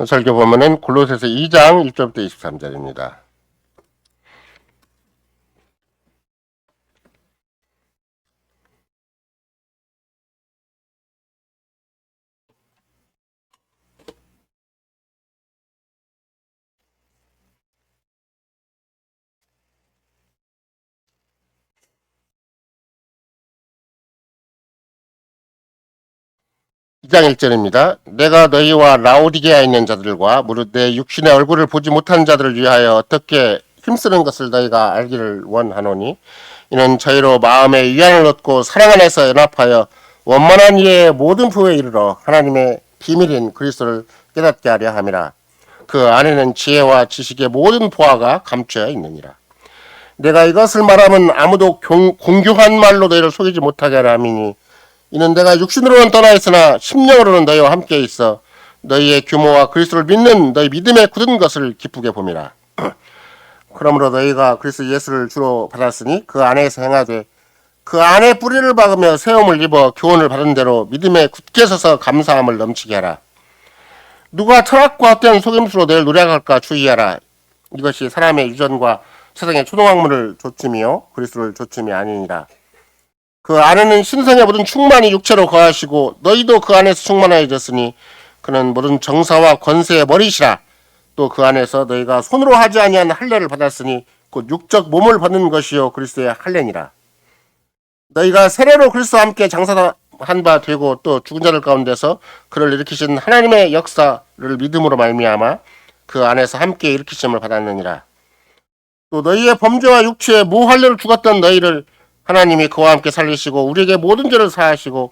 설교 본문은 골로새서 2장 1절부터 23절입니다. 이 장 1절입니다. 내가 너희와 라오디게아에 있는 자들과 무릇 내 육신의 얼굴을 보지 못한 자들을 위하여 어떻게 힘쓰는 것을 너희가 알기를 원하노니 이는 저희로 마음의 위안을 얻고 사랑 안에서 연합하여 원만한 이의 모든 부에 이르러 하나님의 비밀인 그리스도를 깨닫게 하려 함이라. 그 안에는 지혜와 지식의 모든 보화가 감춰 있느니라. 내가 이것을 말하면 아무도 공교한 말로 너희를 속이지 못하게 하라 함이니 이는 내가 육신으로는 떠나 있으나 심령으로는 너희와 함께 있어 너희의 규모와 그리스도를 믿는 너희 믿음에 굳은 것을 기쁘게 봄이라. 그러므로 너희가 그리스도 예수를 주로 받았으니 그 안에서 행하되 그 안에 뿌리를 박으며 세움을 입어 교훈을 받은 대로 믿음에 굳게 서서 감사함을 넘치게 하라. 누가 철학과 헛된 속임수로 너희를 노력할까 주의하라. 이것이 사람의 유전과 세상의 초동학문을 조침이요 그리스도를 조침이 아니니라. 그 안에는 신성의 모든 충만이 육체로 거하시고 너희도 그 안에서 충만하여졌으니 그는 모든 정사와 권세의 머리시라. 또 그 안에서 너희가 손으로 하지 아니한 할례를 받았으니 곧 육적 몸을 받는 것이요 그리스도의 할례니라. 너희가 세례로 그리스도와 함께 장사한 바 되고 또 죽은 자들 가운데서 그를 일으키신 하나님의 역사를 믿음으로 말미암아 그 안에서 함께 일으키심을 받았느니라. 또 너희의 범죄와 육체의 무할례를 죽었던 너희를 하나님이 그와 함께 살리시고 우리에게 모든 죄를 사하시고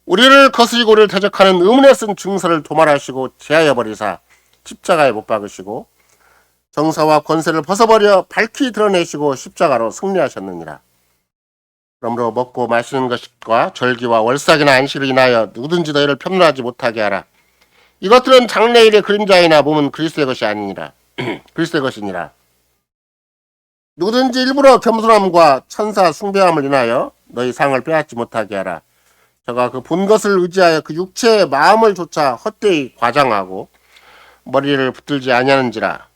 우리를 거스리고 우리를 대적하는 의문에 쓴 증서를 도말하시고 제하여 버리사 십자가에 못 박으시고 정사와 권세를 벗어버려 밝히 드러내시고 십자가로 승리하셨느니라. 그러므로 먹고 마시는 것과 절기와 월삭이나 안식을 인하여 누구든지 너희를 편론하지 못하게 하라. 이것들은 장래일의 그림자이나 몸은 그리스도의 것이 아니니라. 그리스도의 것이니라. 누구든지 일부러 겸손함과 천사 숭배함을 인하여 너희 상을 빼앗지 못하게 하라. 저가 그 본 것을 의지하여 그 육체의 마음을 조차 헛되이 과장하고 머리를 붙들지 아니하는지라.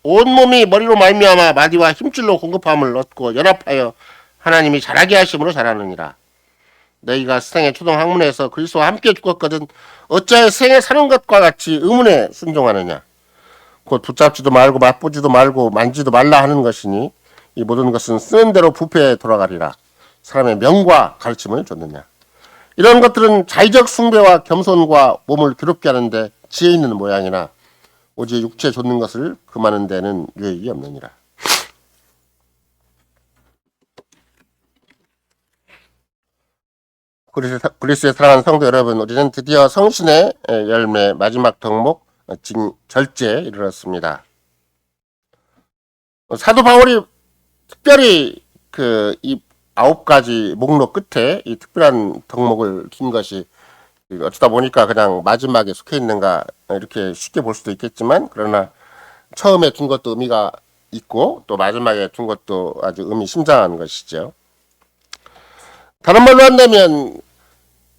온 몸이 머리로 말미암아 마디와 힘줄로 공급함을 얻고 연합하여 하나님이 자라게 하심으로 자라느니라. 너희가 세상의 초동 학문에서 그리스도와 함께 죽었거든 어찌하여 세상에 사는 것과 같이 의문에 순종하느냐. 곧 붙잡지도 말고 맛보지도 말고 만지도 말라 하는 것이니 이 모든 것은 쓰는 대로 부패에 돌아가리라. 사람의 명과 가르침을 줬느냐. 이런 것들은 자의적 숭배와 겸손과 몸을 괴롭게 하는데 지혜 있는 모양이나 오직 육체 좇는 것을 금하는 데는 유익이 없느니라. 그리스도의 사랑하는 성도 여러분, 우리는 드디어 성신의 열매 마지막 덕목 절제에 이르렀습니다. 사도 바울이 특별히 이 9가지 목록 끝에 이 특별한 덕목을 둔 것이 어쩌다 보니까 그냥 마지막에 속해 있는가 이렇게 쉽게 볼 수도 있겠지만 그러나 처음에 둔 것도 의미가 있고 또 마지막에 둔 것도 아주 의미심장한 것이죠. 다른 말로 한다면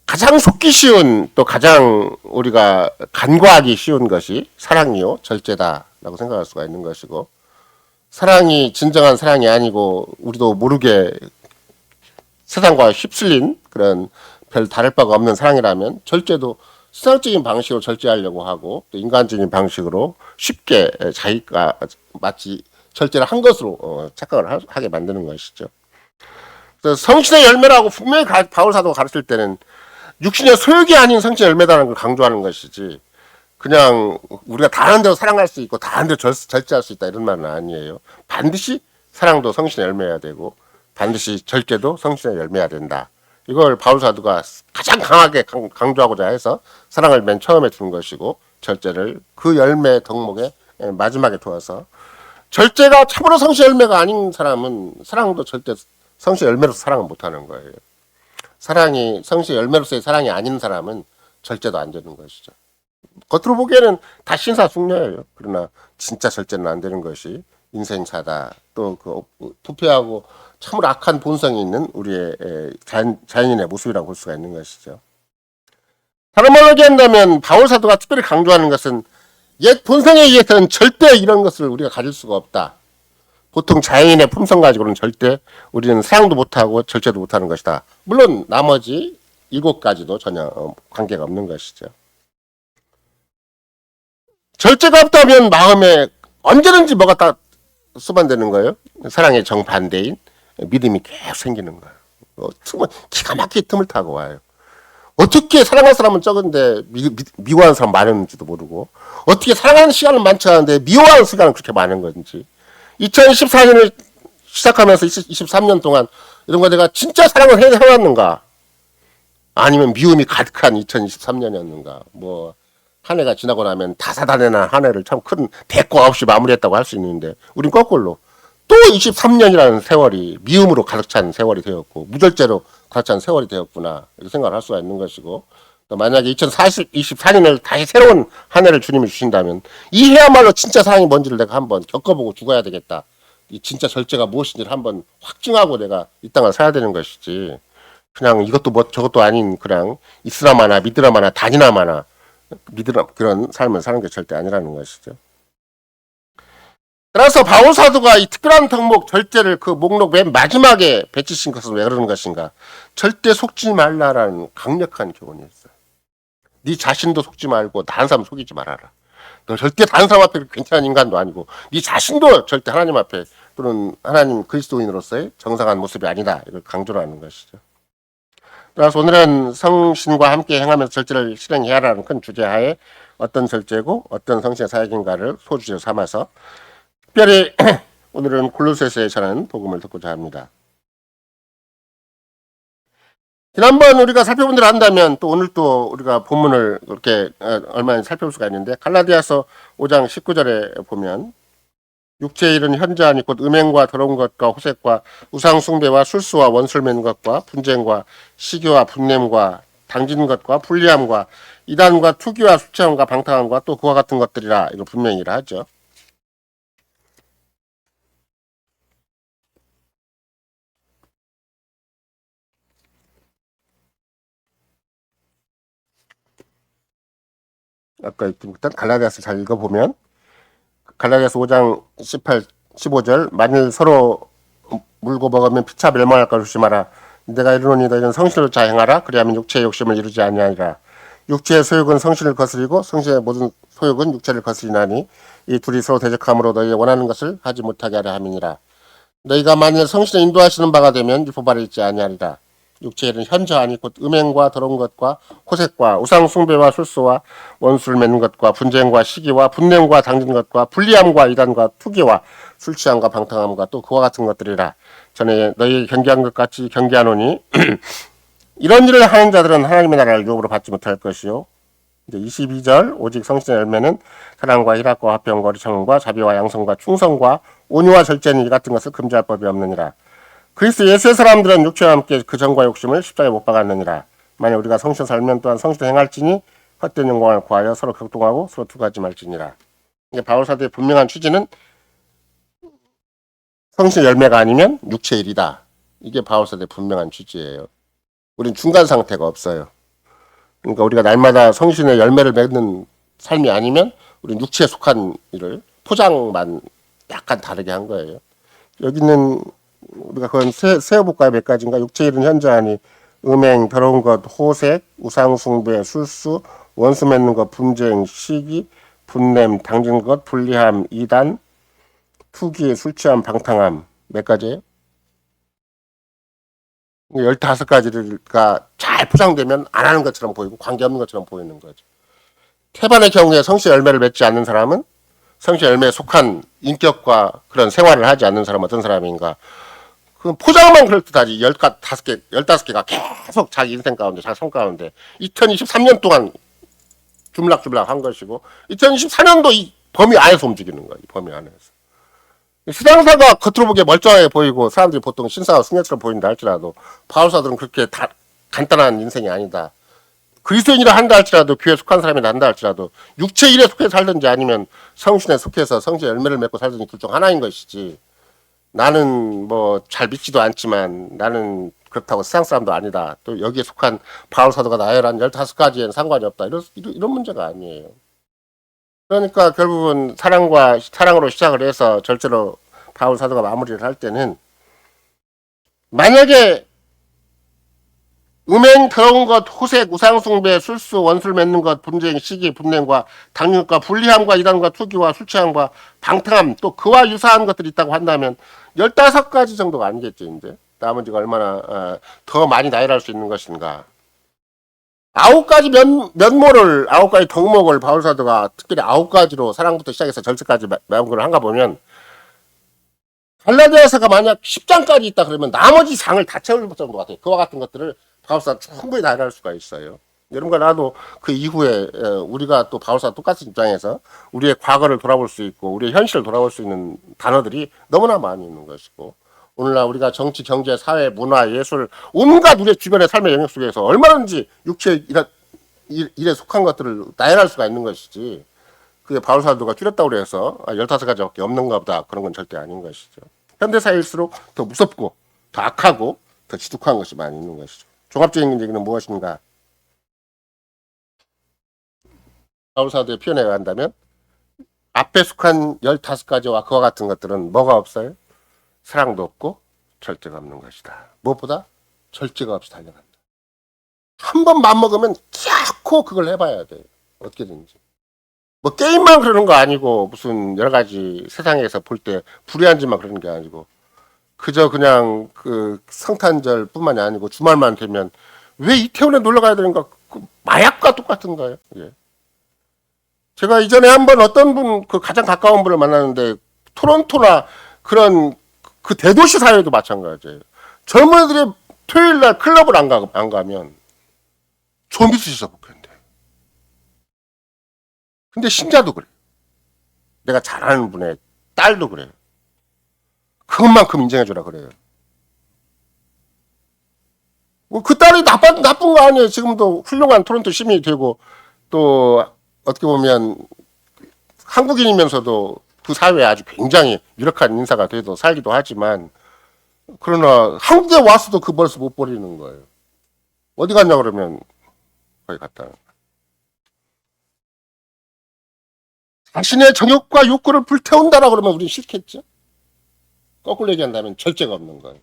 가장 속기 쉬운 또 가장 우리가 간과하기 쉬운 것이 사랑이요 절제다라고 생각할 수가 있는 것이고 사랑이 진정한 사랑이 아니고 우리도 모르게 세상과 휩쓸린 그런 별 다를 바가 없는 사랑이라면 절제도 세상적인 방식으로 절제하려고 하고 또 인간적인 방식으로 쉽게 자기가 마치 절제를 한 것으로 착각을 하게 만드는 것이죠. 그래서 성신의 열매라고 분명히 바울 사도가 가르칠 때는 육신의 소욕이 아닌 성신의 열매다라는 걸 강조하는 것이지 그냥 우리가 다 하는 대로 사랑할 수 있고 다 하는 대로 절제할 수 있다 이런 말은 아니에요. 반드시 사랑도 성신의 열매여야 되고 반드시 절제도 성신의 열매여야 된다. 이걸 바울 사도가 가장 강하게 강조하고자 해서 사랑을 맨 처음에 둔 것이고 절제를 그 열매 덕목의 마지막에 두어서 절제가 참으로 성신의 열매가 아닌 사람은 사랑도 절대 성신의 열매로서 사랑을 못하는 거예요. 사랑이 성신의 열매로서의 사랑이 아닌 사람은 절제도 안 되는 것이죠. 겉으로 보기에는 다 신사숙녀예요. 그러나 진짜 절제는 안 되는 것이 인생사다. 또 그 부패하고 참으로 악한 본성이 있는 우리의 자연인의 모습이라고 볼 수가 있는 것이죠. 다른 말로 얘기한다면 바울 사도가 특별히 강조하는 것은 옛 본성에 의해서는 절대 이런 것을 우리가 가질 수가 없다. 보통 자연인의 품성 가지고는 절대 우리는 사랑도 못하고 절제도 못하는 것이다. 물론 나머지 7가지도 전혀 관계가 없는 것이죠. 절제가 없다면 마음에 언제든지 뭐가 다 수반되는 거예요. 사랑의 정반대인 믿음이 계속 생기는 거예요. 기가 막히게 틈을 타고 와요. 어떻게 사랑할 사람은 적은데 미워하는 사람 많은지도 모르고, 어떻게 사랑하는 시간은 많지 않은데 미워하는 시간은 그렇게 많은 건지. 2014년을 시작하면서 23년 동안 이런 거 내가 진짜 사랑을 해왔는가, 아니면 미움이 가득한 2023년이었는가. 뭐 한 해가 지나고 나면 다사다난한 한 해를 참 큰 대가 없이 마무리했다고 할 수 있는데, 우린 거꾸로 또 23년이라는 세월이 미움으로 가득 찬 세월이 되었고 무절제로 가득 찬 세월이 되었구나, 이렇게 생각을 할 수가 있는 것이고, 또 만약에 2024년을 다시 새로운 한 해를 주님이 주신다면 이 해야말로 진짜 사랑이 뭔지를 내가 한번 겪어보고 죽어야 되겠다, 이 진짜 절제가 무엇인지를 한번 확증하고 내가 이 땅을 살아야 되는 것이지, 그냥 이것도 뭐 저것도 아닌 그냥 있으나마나 믿으나마나 다니나마나 믿으나 그런 삶을 사는 게 절대 아니라는 것이죠. 따라서 바울 사도가 이 특별한 덕목 절제를 그 목록 맨 마지막에 배치신 것은 왜 그러는 것인가? 절대 속지 말라라는 강력한 교훈이 있어요. 네 자신도 속지 말고 다른 사람 속이지 말아라. 너 절대 다른 사람 앞에 괜찮은 인간도 아니고 네 자신도 절대 하나님 앞에 또는 하나님 그리스도인으로서의 정상한 모습이 아니다, 이걸 강조를 하는 것이죠. 따라서 오늘은 성신과 함께 행하면서 절제를 실행해야 하라는 큰 주제하에 어떤 절제고 어떤 성신의 사역인가를 소주제로 삼아서 특별히 오늘은 골로새서에 전한 복음을 듣고자 합니다. 지난번 우리가 살펴본 대로 한다면 또 오늘 또 우리가 본문을 그렇게 얼마나 살펴볼 수가 있는데, 갈라디아서 5장 19절에 보면 육체의 일은 현저하니 곧 음행과 더러운 것과 호색과 우상숭배와 술수와 원술 맺는 것과 분쟁과 시기와 분냄과 당진 것과 불리함과 이단과 투기와 수치함과 방탕함과 또 그와 같은 것들이라, 이거 분명히라 하죠. 아까 일단 갈라디아서 잘 읽어보면 갈라디아서 5장 18, 15절 만일 서로 물고 먹으면 피차 멸망할까 조심하라. 내가 이르노니 너희는 성신으로 자행하라. 그리하면 육체의 욕심을 이루지 아니하리라. 육체의 소욕은 성신을 거스리고 성신의 모든 소욕은 육체를 거스리나니 이 둘이 서로 대적함으로 너희 원하는 것을 하지 못하게 하려 함이니라. 너희가 만일 성신의 인도하시는 바가 되면 율법 아래 있지 아니하리라. 육체의 일은 현저하니 곧 음행과 더러운 것과 호색과 우상 숭배와 술수와 원수를 맺는 것과 분쟁과 시기와 분냄과 당진 것과 불리함과 이단과 투기와 술 취함과 방탕함과 또 그와 같은 것들이라. 전에 너희 경계한 것 같이 경계하노니 이런 일을 하는 자들은 하나님의 나라를 유업으로 받지 못할 것이요. 이제 22절 오직 성신의 열매는 사랑과 희락과 화평과 어리석음과 자비와 양성과 충성과 온유와 절제는 이 같은 것을 금지할 법이 없느니라. 그리스도 예수의 사람들은 육체와 함께 그 정과 욕심을 십자가에 못 박았느니라. 만약 우리가 성신 살면 또한 성신을 행할지니 헛된 영광을 구하여 서로 격동하고 서로 투가하지 말지니라. 이게 바울 사도의 분명한 취지는 성신 열매가 아니면 육체의 일이다. 이게 바울 사도의 분명한 취지예요. 우린 중간 상태가 없어요. 그러니까 우리가 날마다 성신의 열매를 맺는 삶이 아니면 우리는 육체에 속한 일을 포장만 약간 다르게 한 거예요. 여기는 우리가 그건 세어볼까요? 몇 가지인가? 육체의 일은 현저하니 음행, 더러운 것, 호색, 우상숭배, 술수, 원수 맺는 것, 분쟁, 시기, 분냄, 당진 것, 불리함, 이단, 투기, 술 취함, 방탕함. 몇 가지예요? 15가지가 잘 포장되면 안 하는 것처럼 보이고 관계없는 것처럼 보이는 거죠. 태반의 경우에 성신 열매를 맺지 않는 사람은 성신 열매에 속한 인격과 그런 생활을 하지 않는 사람은 어떤 사람인가? 그 포장만 그럴듯하지 15개가 계속 자기 인생 가운데 자기 삶 가운데 2023년 동안 주물락주물락 한 것이고 2024년도 이 범위 안에서 움직이는 거야. 이 범위 안에서. 신앙사가 겉으로 보기에 멀쩡하게 보이고 사람들이 보통 신사와 승려처럼 보인다 할지라도 바울사들은 그렇게 다 간단한 인생이 아니다. 그리스도인이라 한다 할지라도 교회에 속한 사람이라 한다 할지라도 육체 일에 속해 살든지 아니면 성신에 속해서 성신의 열매를 맺고 살든지 둘 중 하나인 것이지, 나는 뭐 잘 믿지도 않지만 나는 그렇다고 세상 사람도 아니다, 또 여기에 속한 바울 사도가 나열한 15가지에는 상관이 없다, 이런 문제가 아니에요. 그러니까 결국은 사랑으로 시작을 해서 절제로 바울 사도가 마무리를 할 때는, 만약에 음행, 더러운 것, 호색, 우상숭배, 술수, 원술 맺는 것, 분쟁, 시기, 분냉과 당뇨과 불리함과 이단과 투기와 술취함과 방탕함, 또 그와 유사한 것들이 있다고 한다면 15가지 정도가 아니겠죠. 이제 나머지가 얼마나 더 많이 나열할 수 있는 것인가. 9가지 면모를, 9가지 덕목을 바울사도가 특별히 9가지로 사랑부터 시작해서 절제까지 매운걸 한가 보면, 갈라디아서가 만약 10장까지 있다 그러면 나머지 장을 다 채울 정도 같아요. 그와 같은 것들을 바울사가 충분히 나열할 수가 있어요. 여러분과 나도 그 이후에 우리가 또 바울사와 똑같은 입장에서 우리의 과거를 돌아볼 수 있고 우리의 현실을 돌아볼 수 있는 단어들이 너무나 많이 있는 것이고, 오늘날 우리가 정치, 경제, 사회, 문화, 예술, 온갖 우리 주변의 삶의 영역 속에서 얼마든지 육체의 일에 속한 것들을 나열할 수가 있는 것이지, 그게 바울사도가 줄였다고 해서 15가지밖에 없는가 보다, 그런 건 절대 아닌 것이죠. 현대사일수록 더 무섭고 더 악하고 더 지독한 것이 많이 있는 것이죠. 종합적인 얘기는 무엇인가? 바울사도의 표현에 간다면 앞에 속한 15가지와 그와 같은 것들은 뭐가 없어요? 사랑도 없고 절제가 없는 것이다. 무엇보다 절제가 없이 달려간다. 한 번 맘먹으면 캬코 그걸 해봐야 돼요. 어떻게든지. 뭐 게임만 그러는 거 아니고 무슨 여러 가지 세상에서 볼 때 불의한 짓만 그러는 게 아니고, 그저 그냥 그 성탄절 뿐만이 아니고 주말만 되면 왜 이태원에 놀러 가야 되는가, 그 마약과 똑같은 거예요. 예. 제가 이전에 한번 어떤 분, 그 가장 가까운 분을 만났는데, 토론토나 그런 그 대도시 사회도 마찬가지예요. 젊은이들이 토요일 날 클럽을 안 가면 좀비 수시서 복귀한대. 근데 신자도 그래. 내가 잘 아는 분의 딸도 그래요. 그것만큼 인정해주라 그래요. 그 딸이 나쁜 거 아니에요. 지금도 훌륭한 토론토 시민이 되고, 또 어떻게 보면 한국인이면서도 그 사회에 아주 굉장히 유력한 인사가 돼도 살기도 하지만, 그러나 한국에 와서도 그 벌써 못 버리는 거예요. 어디 갔냐 그러면 거기 갔다. 자신의 정욕과 욕구를 불태운다라 그러면 우린 싫겠죠? 거꾸로 얘기한다면 절제가 없는 거예요.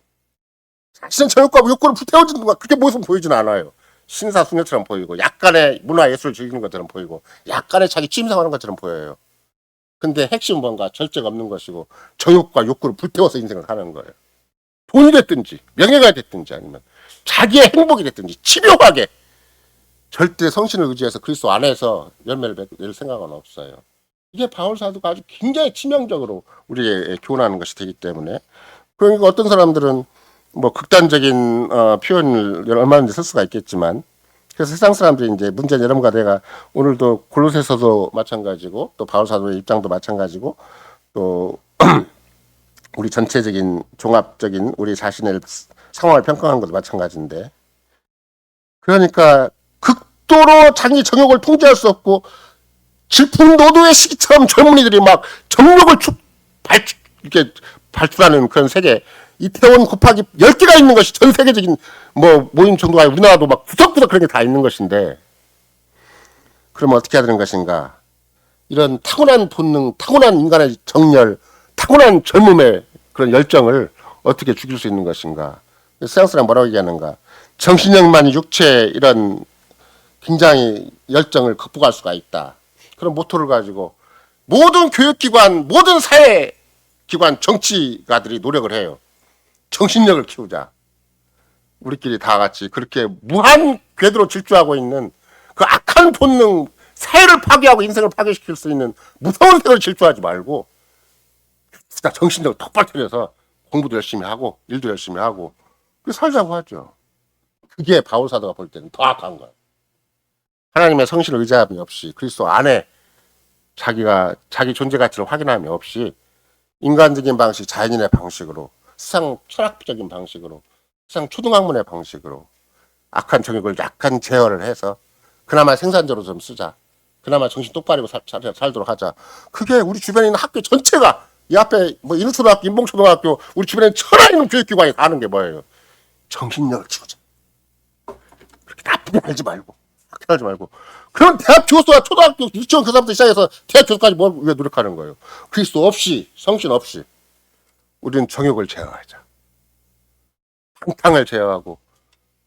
자신의 정욕과 욕구를 불태워주는 거, 그게 모습 보이진 않아요. 신사숙녀처럼 보이고, 약간의 문화예술을 즐기는 것처럼 보이고, 약간의 자기 취임생활하는 것처럼 보여요. 근데 핵심은 뭔가 절제가 없는 것이고, 정욕과 욕구를 불태워서 인생을 하는 거예요. 돈이 됐든지 명예가 됐든지 아니면 자기의 행복이 됐든지 집요하게 절대 성신을 의지해서 그리스도 안에서 열매를 낼 생각은 없어요. 이게 바울 사도가 아주 굉장히 치명적으로 우리에게 교훈하는 것이 되기 때문에, 그러니까 어떤 사람들은 뭐 극단적인 표현을 얼마든지 쓸 수가 있겠지만, 그래서 세상 사람들이 이제 문제는 여러분과 내가 오늘도 골로새서도 마찬가지고 또 바울 사도의 입장도 마찬가지고 또 우리 전체적인 종합적인 우리 자신의 상황을 평가하는 것도 마찬가지인데, 그러니까 극도로 자기 정욕을 통제할 수 없고 질풍노도의 시기처럼 젊은이들이 막 정욕을 이렇게 발출하는 그런 세계, 이태원 곱하기 10개가 있는 것이 전 세계적인 뭐 모임 정도가 아니라 우리나라도 막 구석구석 그런 게 다 있는 것인데, 그러면 어떻게 해야 되는 것인가? 이런 타고난 본능, 타고난 인간의 정열, 타고난 젊음의 그런 열정을 어떻게 죽일 수 있는 것인가? 세상 사람 뭐라고 얘기하는가? 정신력만이 육체의 이런 굉장히 열정을 극복할 수가 있다. 그런 모토를 가지고 모든 교육기관, 모든 사회기관, 정치가들이 노력을 해요. 정신력을 키우자. 우리끼리 다 같이 그렇게 무한 궤도로 질주하고 있는 그 악한 본능, 사회를 파괴하고 인생을 파괴시킬 수 있는 무서운 세계를 질주하지 말고, 진짜 정신력을 똑바로 차려서 공부도 열심히 하고 일도 열심히 하고 그 살자고 하죠. 그게 바울 사도가 볼 때는 더 악한 거예요. 하나님의 성실을 의지함이 없이, 그리스도 안에 자기 존재 가치를 확인함이 없이 인간적인 방식, 자연인의 방식으로, 세상 철학적인 방식으로, 세상 초등학문의 방식으로 악한 정욕을 약간 제어를 해서 그나마 생산적으로 좀 쓰자. 그나마 정신 똑바로 살도록 하자. 그게 우리 주변에 있는 학교 전체가, 이 앞에 뭐 인후초등학교, 인봉초등학교, 우리 주변에 천안 있는 교육기관이 다 하는 게 뭐예요? 정신력을 키우자. 그렇게 나쁘게 알지 말고, 그렇게 하지 말고, 그럼 대학 교수와 초등학교 유치원 교사부터 시작해서 대학 교수까지 왜 노력하는 거예요? 그리스도 없이, 성신 없이 우리는 정욕을 제어하자. 방탕을 제어하고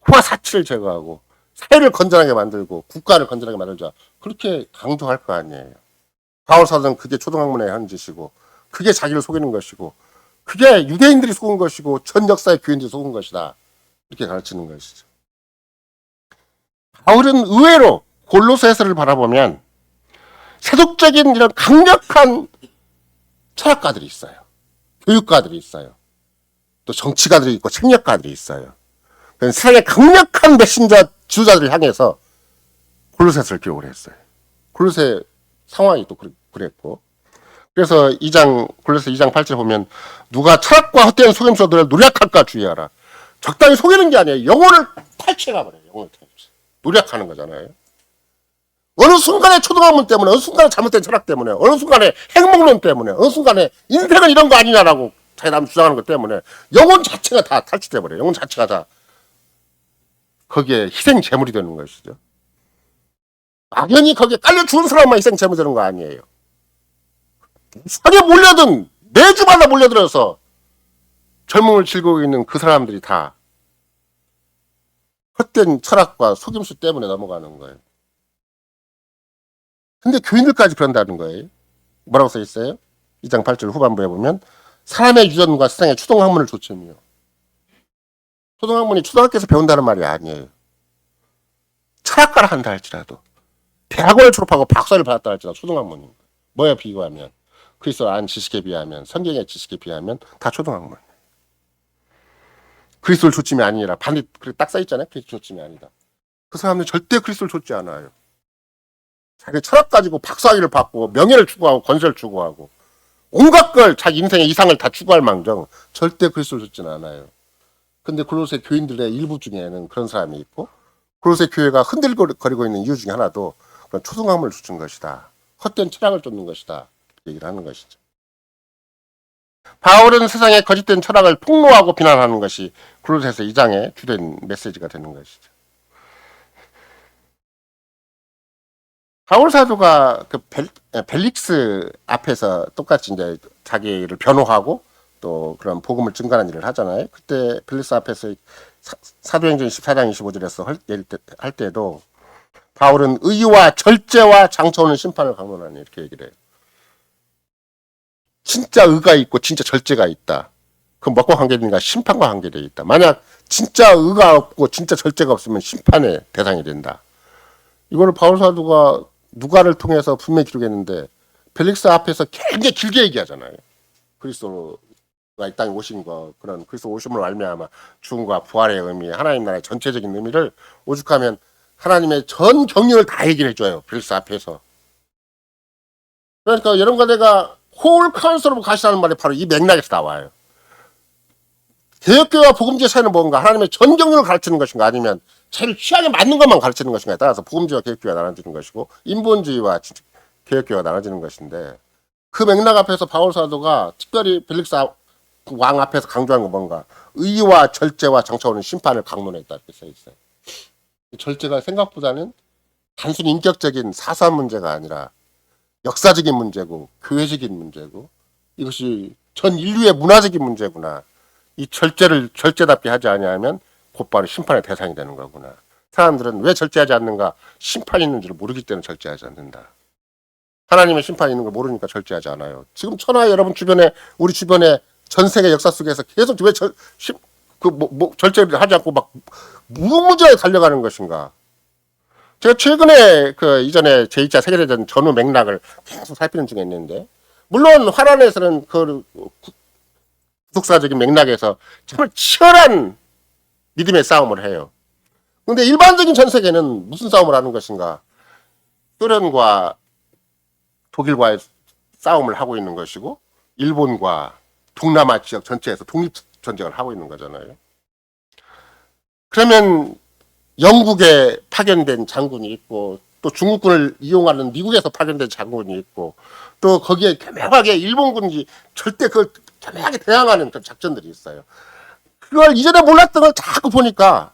호화 사치를 제거하고 사회를 건전하게 만들고 국가를 건전하게 만들자. 그렇게 강조할 거 아니에요. 바울 사도는 그게 초등학문의 한 짓이고 그게 자기를 속이는 것이고 그게 유대인들이 속은 것이고 전 역사의 교인들이 속은 것이다. 이렇게 가르치는 것이죠. 바울은 의외로 골로새서를 바라보면 세속적인 이런 강력한 철학가들이 있어요. 교육가들이 있어요. 또 정치가들이 있고 책략가들이 있어요. 세상의 강력한 메신저 지도자들을 향해서 골로새서를 기록을 했어요. 골로새 상황이 또 그랬고. 그래서 골로새 2장 8절 보면 누가 철학과 헛된 속임수들을 노력할까 주의하라. 적당히 속이는 게 아니에요. 영혼을 탈취해가버려요. 영혼을 탈취. 노력하는 거잖아요. 어느 순간에 초등학문 때문에, 어느 순간에 잘못된 철학 때문에, 어느 순간에 행복론 때문에, 어느 순간에 인생은 이런 거 아니냐라고 자기들 주장하는 것 때문에 영혼 자체가 다 탈취돼버려요. 영혼 자체가 다 거기에 희생 제물이 되는 것이죠. 막연히 거기에 깔려 죽은 사람만 희생 제물이 되는 거 아니에요. 산에 몰려든 매주마다 몰려들어서 젊음을 즐기고 있는 그 사람들이 다 헛된 철학과 속임수 때문에 넘어가는 거예요. 근데 교인들까지 그런다는 거예요. 뭐라고 써 있어요? 2장 8절 후반부에 보면 사람의 유전과 세상의 초등학문을 조점이요. 초등학문이 초등학교에서 배운다는 말이 아니에요. 철학과를 한다 할지라도 대학원을 졸업하고 박사를 받았다 할지라도 초등학문입니다. 뭐에 비교하면 그리스도 안 지식에 비하면 성경의 지식에 비하면 다 초등학문. 그리스도를 좇음이 아니라 반드시 딱 써있잖아요. 그리스도 좇음이 아니다. 그 사람들은 절대 그리스도를 좇지 않아요. 자기 철학 가지고 박사학위를 받고 명예를 추구하고 권세를 추구하고 온갖 걸 자기 인생의 이상을 다 추구할 망정 절대 그리스도를 좇지는 않아요. 근데 골로새 교인들의 일부 중에는 그런 사람이 있고 골로새 교회가 흔들거리고 있는 이유 중에 하나도 그런 초등학문을 좇은 것이다. 헛된 철학을 쫓는 것이다. 얘기를 하는 것이죠. 바울은 세상의 거짓된 철학을 폭로하고 비난하는 것이 골로새서 2장의 주된 메시지가 되는 것이죠. 바울 사도가 그 벨릭스 앞에서 똑같이 이제 자기를 변호하고 또 그런 복음을 증가하는 일을 하잖아요. 그때 벨릭스 앞에서 사도행전 14장 25절에서 할 때도 바울은 의와 절제와 장차오는 심판을 강론하니 이렇게 얘기를 해요. 진짜 의가 있고 진짜 절제가 있다. 그럼 뭐과 관계되는가? 심판과 관계되어 있다. 만약 진짜 의가 없고 진짜 절제가 없으면 심판의 대상이 된다. 이거를 바울 사도가 누가를 통해서 분명히 기록했는데 벨릭스 앞에서 굉장히 길게 얘기하잖아요. 그리스도가 이 땅에 오신 거, 그런 그리스도 오심으로 말미암아 죽음과 부활의 의미, 하나님 나라의 전체적인 의미를 오죽하면 하나님의 전 경륜을 다 얘기를 해줘요. 벨릭스 앞에서. 그러니까 여러분과 내가 홀 카운슬로 가시라는 말이 바로 이 맥락에서 나와요. 개혁교회와 복음주의 차이는 뭔가? 하나님의 전 경륜을 가르치는 것인가? 아니면 제일 취향에 맞는 것만 가르치는 것인가에 따라서 복음주의와 개혁교회가 나눠지는 것이고 인본주의와 개혁교회가 나눠지는 것인데 그 맥락 앞에서 바울 사도가 특별히 벨릭스 왕 앞에서 강조한 건 뭔가? 의와 절제와 장차오는 심판을 강론했다 이렇게 써 있어요. 절제가 생각보다는 단순히 인격적인 사소한 문제가 아니라 역사적인 문제고 교회적인 문제고 이것이 전 인류의 문화적인 문제구나. 이 절제를 절제답게 하지 아니하면 곧바로 심판의 대상이 되는 거구나. 사람들은 왜 절제하지 않는가? 심판이 있는 줄 모르기 때문에 절제하지 않는다. 하나님의 심판이 있는 걸 모르니까 절제하지 않아요. 지금 천하 여러분 주변에 우리 주변에 전 세계 역사 속에서 계속 왜 절제를 하지 않고 막 무무지하게 달려가는 것인가? 제가 최근에 그 이전에 제2차 세계대전 전후 맥락을 계속 살피는 중에 있는데 물론 화란에서는 그 구속사적인 맥락에서 정말 치열한 믿음의 싸움을 해요. 그런데 일반적인 전 세계는 무슨 싸움을 하는 것인가? 소련과 독일과의 싸움을 하고 있는 것이고 일본과 동남아 지역 전체에서 독립전쟁을 하고 있는 거잖아요. 그러면 영국에 파견된 장군이 있고 또 중국군을 이용하는 미국에서 파견된 장군이 있고 또 거기에 교묘하게 일본군이 절대 그걸 교묘하게 대항하는 그런 작전들이 있어요. 그걸 이전에 몰랐던 걸 자꾸 보니까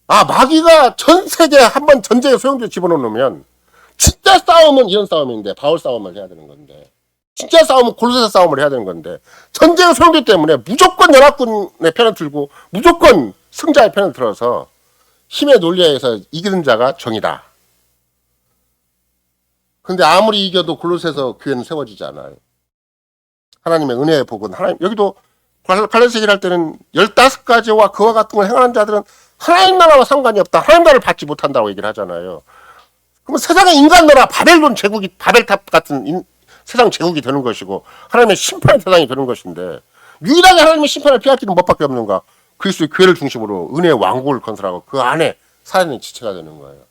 아 마귀가 전 세계에 한번 전쟁에 소용돌이 집어넣으면 진짜 싸움은 이런 싸움인데 바울 싸움을 해야 되는 건데 진짜 싸움은 골로새 싸움을 해야 되는 건데 전쟁의 소용돌이 때문에 무조건 연합군의 편을 들고 무조건 승자의 편을 들어서 힘의 논리에 의해서 이기는 자가 정이다. 근데 아무리 이겨도 골로새에서 교회는 세워지지 않아요. 하나님의 은혜의 복은 하나님 여기도 갈라디아서 얘기할 때는 15가지와 그와 같은 걸 행하는 자들은 하나님 나라와 상관이 없다. 하나님 나라를 받지 못한다고 얘기를 하잖아요. 그러면 세상의 인간 나라 바벨론 제국이 바벨탑 같은 세상 제국이 되는 것이고 하나님의 심판의 대상이 되는 것인데 유일하게 하나님의 심판을 피할 길은 뭐밖에 없는가? 그리스도의 교회를 중심으로 은혜의 왕국을 건설하고 그 안에 살아있는 지체가 되는 거예요.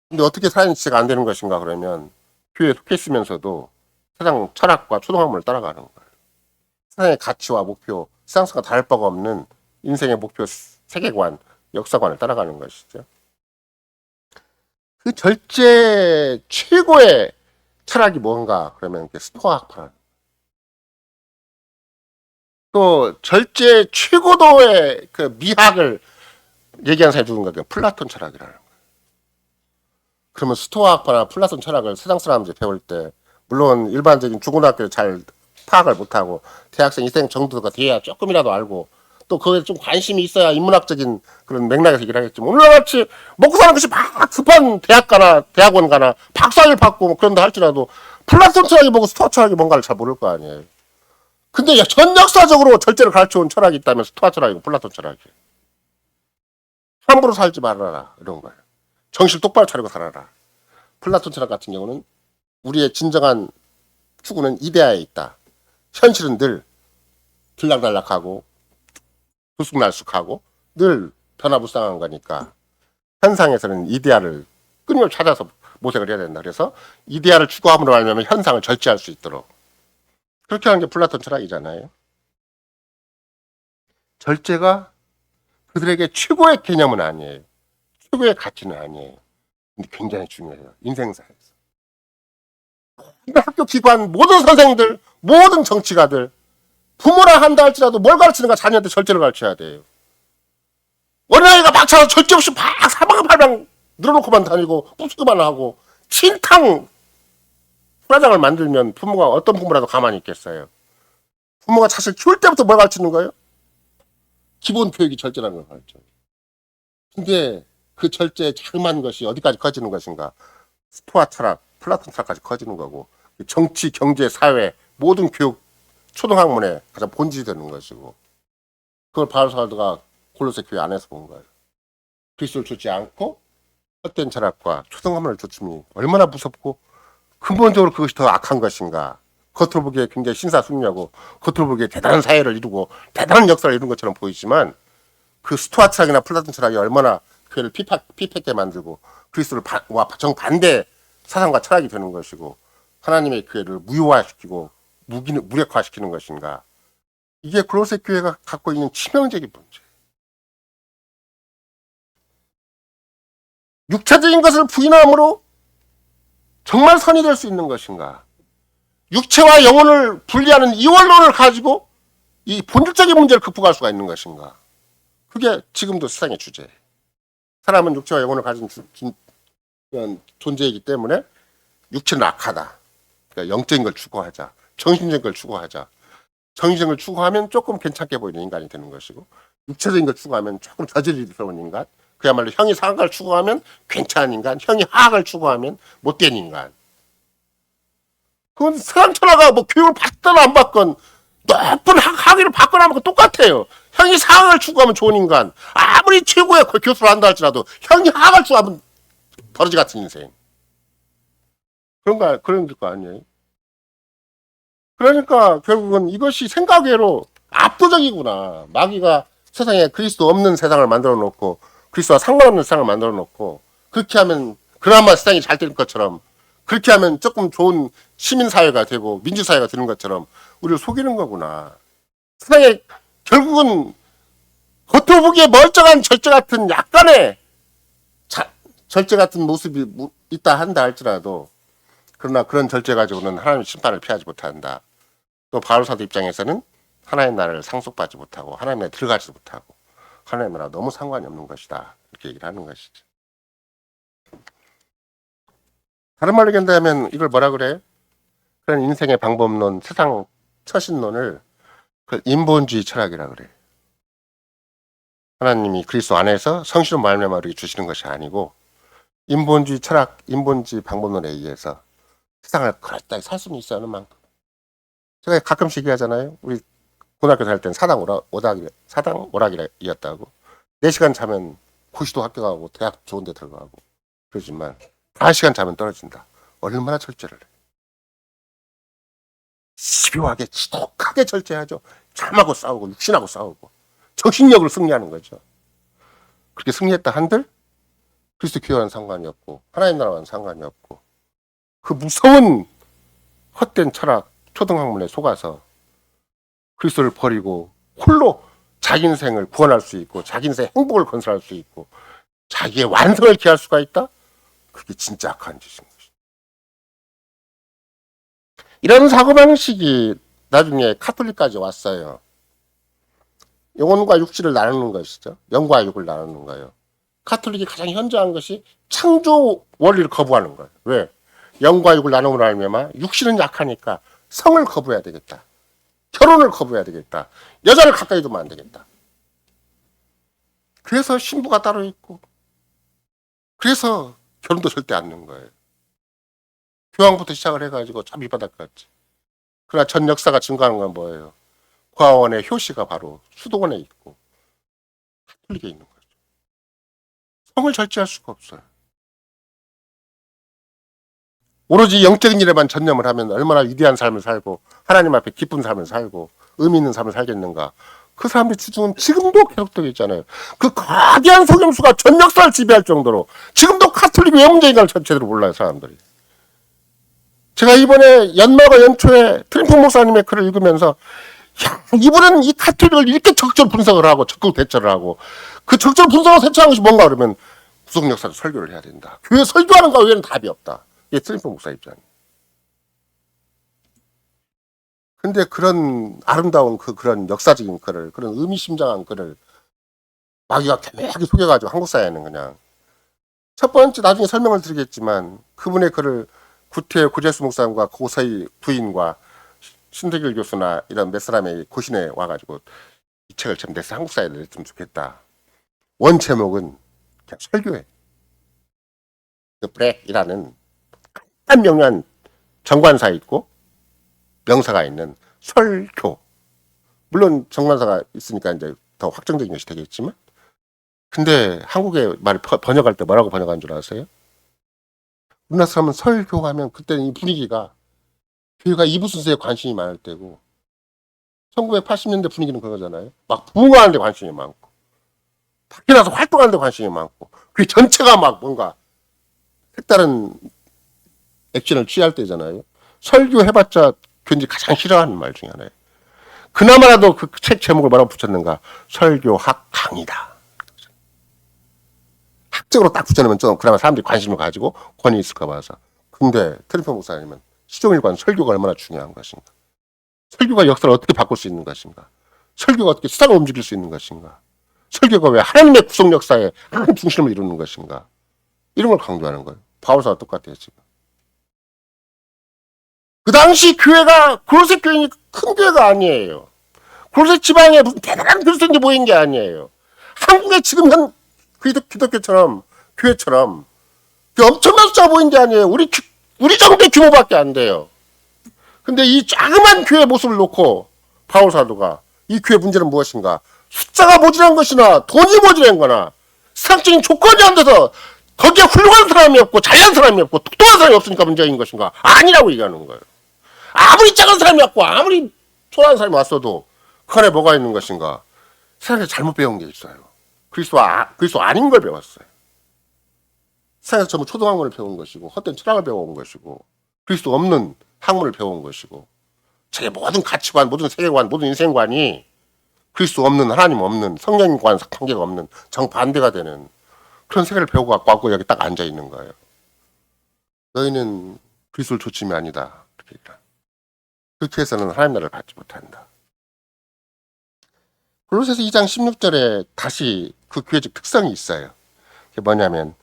근데 어떻게 살아있는 지체가 안 되는 것인가 그러면 교회에 속해 있으면서도 세상 철학과 초등학문을 따라가는 거예요. 세상의 가치와 목표, 세상과 다를 바가 없는 인생의 목표, 세계관, 역사관을 따라가는 것이죠. 그 절제 최고의 철학이 뭔가 그러면 스토아 학파라는 또 절제 최고도의 그 미학을 얘기하는 사람이 누군가 그 플라톤 철학이라는 거예요. 그러면 스토아 학파나 플라톤 철학을 세상 사람들이 배울 때 물론 일반적인 중고등학교를 잘 파악을 못하고 대학생 인생 정도가 돼야 조금이라도 알고 또 그거에 좀 관심이 있어야 인문학적인 그런 맥락에서 얘기를 하겠지만 오늘같이 먹고 사는 것이 막 급한 대학가나 대학원 가나 박사를 받고 뭐 그런다 할지라도 플라톤 철학이 뭐고 스토아 철학이 뭔가를 잘 모를 거 아니에요. 근데 전 역사적으로 절제를 가르쳐온 철학이 있다면 스토아 철학이고 플라톤 철학이에요. 함부로 살지 말아라 이런 거예요. 정신 똑바로 차리고 살아라. 플라톤 철학 같은 경우는 우리의 진정한 추구는 이데아에 있다. 현실은 늘 들락날락하고 들쑥날쑥하고 늘 변화무쌍한 거니까 현상에서는 이데아를 끊임없이 찾아서 모색을 해야 된다. 그래서 이데아를 추구함으로 알면 현상을 절제할 수 있도록 그렇게 하는 게 플라톤 철학이잖아요. 절제가 그들에게 최고의 개념은 아니에요. 최고의 가치는 아니에요. 근데 굉장히 중요해요. 인생사에서. 학교 기관 모든 선생들 모든 정치가들 부모라 한다 할지라도 뭘 가르치는가 자녀한테 절제를 가르쳐야 돼요. 어린아이가 막 차서 절제 없이 막 사방팔방 늘어놓고만 다니고 부수기만 하고 진탕 후라장을 만들면 부모가 어떤 부모라도 가만히 있겠어요. 부모가 자식을 키울 때부터 뭘 가르치는 거예요? 기본 교육이 절제라는 걸 가르쳐요. 근데 그 절제의 자그마한 것이 어디까지 커지는 것인가? 스토아 철학, 플라톤 철학까지 커지는 거고 정치, 경제, 사회 모든 교육 초등학문의 가장 본질이 되는 것이고 그걸 바울 사도가 골로새 교회 안에서 본 거예요. 그리스도를 좇지 않고 헛된 철학과 초등학문을 좇음이 얼마나 무섭고 근본적으로 그것이 더 악한 것인가. 겉으로 보기에 굉장히 신사숙녀고 겉으로 보기에 대단한 사회를 이루고 대단한 역사를 이룬 것처럼 보이지만 그 스토아 철학이나 플라톤 철학이 얼마나 교회를 피폐하게 만들고 그리스도를 정반대 사상과 철학이 되는 것이고 하나님의 교회를 무효화시키고 무력화시키는 것인가. 이게 골로새 교회가 갖고 있는 치명적인 문제. 육체적인 것을 부인함으로 정말 선이 될 수 있는 것인가. 육체와 영혼을 분리하는 이원론을 가지고 이 본질적인 문제를 극복할 수가 있는 것인가. 그게 지금도 세상의 주제예요. 사람은 육체와 영혼을 가진 존재이기 때문에 육체는 악하다. 그러니까 영적인 걸 추구하자. 정신적인 걸 추구하자. 정신적인 걸 추구하면 조금 괜찮게 보이는 인간이 되는 것이고 육체적인 걸 추구하면 조금 저질스러운 인간. 그야말로 형이 상한 걸 추구하면 괜찮은 인간. 형이 하악을 추구하면 못된 인간. 그건 세상 철학가 뭐 교육을 받든 안 받건 높은 학위를 받거나 하면 똑같아요. 형이 상황을 추구하면 좋은 인간. 아무리 최고의 교수를 한다 할지라도 형이 하악을 추구하면 버러지 같은 인생. 그런 거 아니에요. 그러니까 결국은 이것이 생각외로 압도적이구나. 마귀가 세상에 그리스도 없는 세상을 만들어 놓고 그리스도와 상관없는 세상을 만들어 놓고 그렇게 하면 그나마 세상이 잘 될 것처럼 그렇게 하면 조금 좋은 시민사회가 되고 민주사회가 되는 것처럼 우리를 속이는 거구나. 세상에 결국은 겉으로 보기에 멀쩡한 절제 같은 약간의 절제 같은 모습이 있다 한다 할지라도 그러나 그런 절제 가지고는 하나님의 심판을 피하지 못한다. 또 바울 사도 입장에서는 하나님 나라를 상속받지 못하고 하나님 나라에 들어가지 못하고 하나님 나라 너무 상관이 없는 것이다. 이렇게 얘기를 하는 것이죠. 다른 말로 얘기한다면 이걸 뭐라 그래? 그런 인생의 방법론, 세상 처신론을 그 인본주의 철학이라 그래. 하나님이 그리스도 안에서 성실한 말미암아 우리에게 주시는 것이 아니고 인본주의 철학, 인본주의 방법론에 의해서 세상을 그럴싸하게 살 수는 있어야 하는 만큼. 제가 가끔씩 얘기하잖아요. 우리 고등학교 다닐 때는 사당 오락이었다고. 4시간 자면 고시도 합격하고 대학 좋은 데 들어가고 그러지만 4시간 자면 떨어진다. 얼마나 철저를 해. 집요하게 지독하게 철저하죠. 잠하고 싸우고 육신하고 싸우고 정신력으로 승리하는 거죠. 그렇게 승리했다 한들 그리스도 교회와는 상관이 없고 하나님 나라와는 상관이 없고 그 무서운 헛된 철학 초등학문에 속아서 그리스도를 버리고 홀로 자기 인생을 구원할 수 있고 자기 인생의 행복을 건설할 수 있고 자기의 완성을 기할 수가 있다? 그게 진짜 악한 짓인 것이다. 이런 사고방식이 나중에 카톨릭까지 왔어요. 영혼과 육신을 나누는 것이죠. 영과 육을 나누는 거예요. 카톨릭이 가장 현저한 것이 창조 원리를 거부하는 거예요. 왜? 영과 육을 나누면 알면 육신은 약하니까 성을 거부해야 되겠다. 결혼을 거부해야 되겠다. 여자를 가까이 두면 안 되겠다. 그래서 신부가 따로 있고 그래서 결혼도 절대 안 넣는 거예요. 교황부터 시작을 해가지고 참 밑바닥까지. 그러나 전 역사가 증거하는 건 뭐예요? 고아원의 효시가 바로 수도원에 있고 카톨릭에 있는 거죠. 성을 절제할 수가 없어요. 오로지 영적인 일에만 전념을 하면 얼마나 위대한 삶을 살고 하나님 앞에 기쁜 삶을 살고 의미 있는 삶을 살겠는가. 그 사람들의 추중은 지금도 계속되고 있잖아요. 그 거대한 속임수가 전 역사를 지배할 정도로 지금도 카톨릭이 왜 문제인가를 제대로 몰라요, 사람들이. 제가 이번에 연말과 연초에 트림프 목사님의 글을 읽으면서 야, 이분은 이 카톨릭을 이렇게 적절 분석을 하고 적극 대처를 하고 그 적절 분석을 대처하는 것이 뭔가 그러면 구속 역사를 설교를 해야 된다. 교회 설교하는 거 외에는 답이 없다. 이게 트림프 목사 입장이에요. 근데 그런 아름다운 그런 역사적인 글을, 그런 의미심장한 글을 마귀가 개매하게 속여가지고 한국 사회에는 그냥 첫 번째 나중에 설명을 드리겠지만 그분의 글을 구태 고재수 목사님과 고서희 부인과 신대길 교수나 이런 몇 사람의 고신에 와가지고 이 책을 참 내서 한국 사회에 냈으면 좋겠다. 원 제목은 그냥 설교해. 그 브렉이라는 한 명한 정관사 있고 명사가 있는 설교. 물론 정관사가 있으니까 이제 더 확정적인 것이 되겠지만 근데 한국의 말을 번역할 때 뭐라고 번역한 줄 아세요? 우리나라 사람은 설교하면 그때는 이 분위기가 교회가 이부 순서에 관심이 많을 때고 1980년대 분위기는 그거잖아요. 막 부흥하는 데 관심이 많고 밖에 나서 활동하는 데 관심이 많고 그 전체가 막 뭔가 색다른 액션을 취할 때잖아요. 설교해봤자 교인들이 가장 싫어하는 말 중에 하나예요. 그나마라도 그 책 제목을 뭐라고 붙였는가? 설교학 강의다. 학적으로 딱 붙여놓으면 좀 그나마 사람들이 관심을 가지고 권위 있을까 봐서. 근데 트림프 목사님은 시종일관 설교가 얼마나 중요한 것인가? 설교가 역사를 어떻게 바꿀 수 있는 것인가? 설교가 어떻게 세상을 움직일 수 있는 것인가? 설교가 왜 하나님의 구속 역사에 한 중심을 이루는 것인가? 이런 걸 강조하는 거예요. 바울사와 똑같아요, 지금. 그 당시 교회가 골로새 교인이 큰 교회가 아니에요. 골로새 지방에 무슨 대단한 그리스도인이 모인 게 아니에요. 한국의 지금 현 기독교처럼 교회처럼 엄청난 숫자가 모인 게 아니에요. 우리 정도의 규모밖에 안 돼요. 근데 이 자그만 교회 모습을 놓고 바울 사도가 이 교회 문제는 무엇인가? 숫자가 모자란 것이나 돈이 모자란 거나 세상적인 조건이 안 돼서 거기에 훌륭한 사람이 없고 잘난 사람이 없고 똑똑한 사람이 없으니까 문제인 것인가? 아니라고 얘기하는 거예요. 아무리 작은 사람이 왔고 아무리 초라한 사람이 왔어도 그 안에 뭐가 있는 것인가? 세상에 잘못 배운 게 있어요. 그리스도 아닌 걸 배웠어요. 세상에서 전부 초등학문을 배운 것이고 헛된 철학을 배워온 것이고 그리스도 없는 학문을 배운 것이고 자기 모든 가치관, 모든 세계관, 모든 인생관이 그리스도 없는 하나님 없는 성령과 관계가 없는 정반대가 되는 그런 세계를 배우고 갖고 여기 딱 앉아 있는 거예요. 너희는 그리스도를 조침이 아니다. 그렇게 해서는 하나님 나라를 받지 못한다. 골로새서 2장 16절에 다시 그 교회적 특성이 있어요. 그게 뭐냐면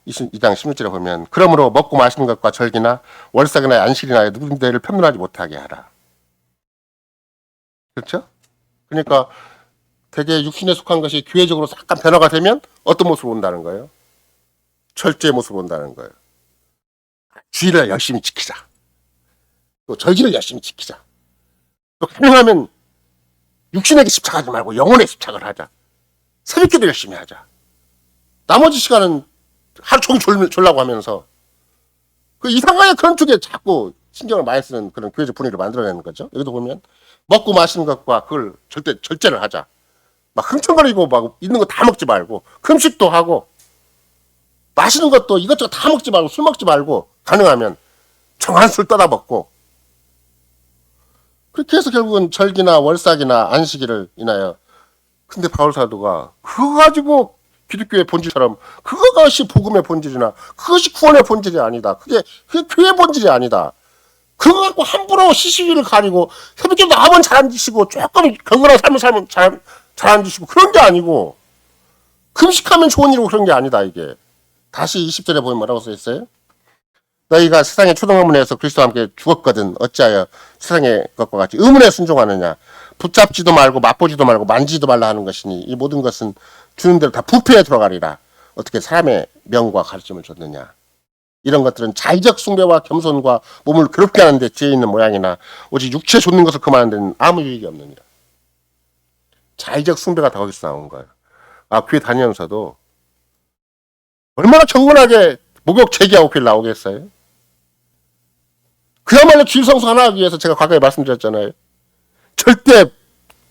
2장 16절에 보면 그러므로 먹고 마시는 것과 절기나 월삭이나 안식이나 누군데를 편론하지 못하게 하라. 그렇죠? 그러니까 되게 육신에 속한 것이 교회적으로 약간 변화가 되면 어떤 모습을 본다는 거예요? 철저의 모습을 본다는 거예요. 주의를 열심히 지키자. 또 절기를 열심히 지키자. 또 가능하면 육신에게 집착하지 말고 영혼에 집착을 하자. 새벽기도 열심히 하자. 나머지 시간은 하루 종일 졸라고 하면서 그 이상하게 그런 쪽에 자꾸 신경을 많이 쓰는 그런 교회적 분위기를 만들어내는 거죠. 여기도 보면 먹고 마시는 것과 그걸 절제를 하자. 막 흥청거리고 막 있는 거 다 먹지 말고 금식도 하고 마시는 것도 이것저것 다 먹지 말고 술 먹지 말고 가능하면 정한 술 떠다 먹고 그렇게 해서 결국은 절기나 월삭이나 안식일을 인하여 근데 바울 사도가 그거 가지고 기독교의 본질처럼 그것이 복음의 본질이나 그것이 구원의 본질이 아니다. 그게 교회의 본질이 아니다. 그거 갖고 함부로 시시비를 가리고 새벽기도 나면 잘안 지시고 조금 경건한 삶을 살면 잘안 지시고 그런 게 아니고 금식하면 좋은 일이고 그런 게 아니다. 이게 다시 20절에 보면 뭐라고 써있어요? 너희가 세상의 초등의문에서 그리스도와 함께 죽었거든 어찌하여 세상의 것과 같이 의문에 순종하느냐. 붙잡지도 말고 맛보지도 말고 만지지도 말라 하는 것이니 이 모든 것은 주는 대로 다 부패에 들어가리라. 어떻게 사람의 명과 가르침을 줬느냐. 이런 것들은 자의적 숭배와 겸손과 몸을 괴롭게 하는 데 지혜 있는 모양이나 오직 육체에 좇는 것을 금하는 데는 아무 유익이 없느니라. 자의적 숭배가 다 거기서 나온 거예요. 아, 교회 다니면서도 얼마나 경건하게 목욕 제기하고 교회 나오겠어요? 그야말로 주일 성수 하나 하기 위해서 제가 과거에 말씀드렸잖아요. 절대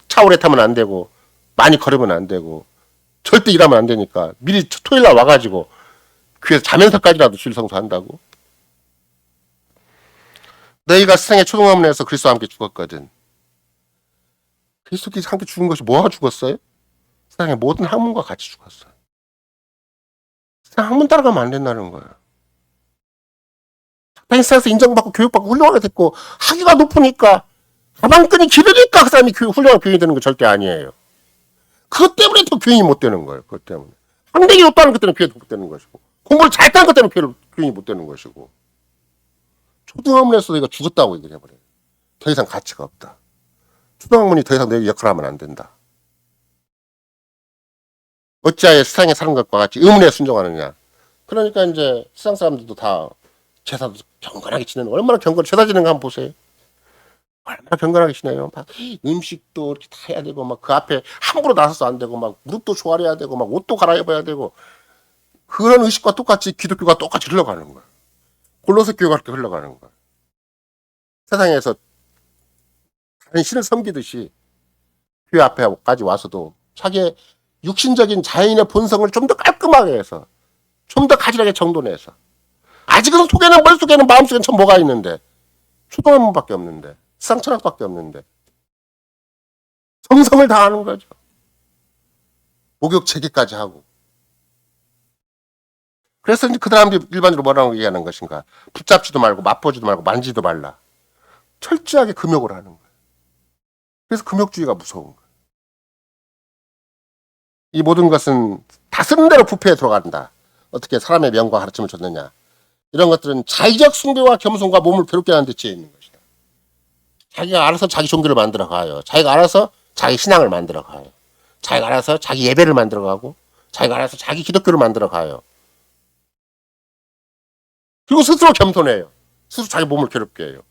차 오래 타면 안 되고 많이 걸으면 안 되고 절대 일하면 안 되니까 미리 토요일날 와가지고 교회에서 자면서까지라도 주일 성수 한다고. 너희가 세상의 초등학문에서 그리스도와 함께 죽었거든. 그리스도께서 함께 죽은 것이 뭐가 죽었어요? 세상의 모든 학문과 같이 죽었어요. 세상 학문 따라가면 안 된다는 거예요. 세상에서 인정받고 교육받고 훌륭하게 됐고 학위가 높으니까 가방끈이 길으니까 그 사람이 훌륭한 교인이 되는 거 절대 아니에요. 그것 때문에 더 교인이 못 되는 거예요. 그것 때문에. 학歴이 높다는 것 때문에 교인이 못 되는 것이고 공부를 잘했다는 것 때문에 교인이 못 되는 것이고 초등학문에서 너희가 죽었다고 얘기를 해버려요. 더 이상 가치가 없다. 초등학문이 더 이상 너희 역할을 하면 안 된다. 어찌하여 세상에 사는 것과 같이 의문에 순종하느냐. 그러니까 이제 세상 사람들도 다 제사도 경건하게 지내는 얼마나 제사 지내는 거 한번 보세요. 얼마나 경건하게 지내요. 막 음식도 이렇게 다 해야 되고 막 그 앞에 함부로 나서서 안 되고 막 무릎도 조아려야 되고 막 옷도 갈아입어야 되고 그런 의식과 똑같이 기독교가 똑같이 흘러가는 거예요. 골로새 교회가 그렇게 흘러가는 거예요. 세상에서 다른 신을 섬기듯이 교회 앞에까지 와서도 자기의 육신적인 자연의 본성을 좀 더 깔끔하게 해서 좀 더 가지런하게 정돈해서 아직은 속에는 머릿속에는 마음속에는 참 뭐가 있는데 초등학문밖에 없는데 세상 철학밖에 없는데 정성을 다하는 거죠. 목욕 재개까지 하고. 그래서 이제 그 사람들이 일반적으로 뭐라고 얘기하는 것인가. 붙잡지도 말고 맛보지도 말고 만지도 말라. 철저하게 금욕을 하는 거예요. 그래서 금욕주의가 무서운 거예요. 이 모든 것은 다 쓰는 대로 부패에 들어간다. 어떻게 사람의 명과 가르침을 줬느냐. 이런 것들은 자의적 숭배와 겸손과 몸을 괴롭게 하는 데 지혜 있는 것이다. 자기가 알아서 자기 종교를 만들어 가요. 자기가 알아서 자기 신앙을 만들어 가요. 자기가 알아서 자기 예배를 만들어 가고 자기가 알아서 자기 기독교를 만들어 가요. 그리고 스스로 겸손해요. 스스로 자기 몸을 괴롭게 해요.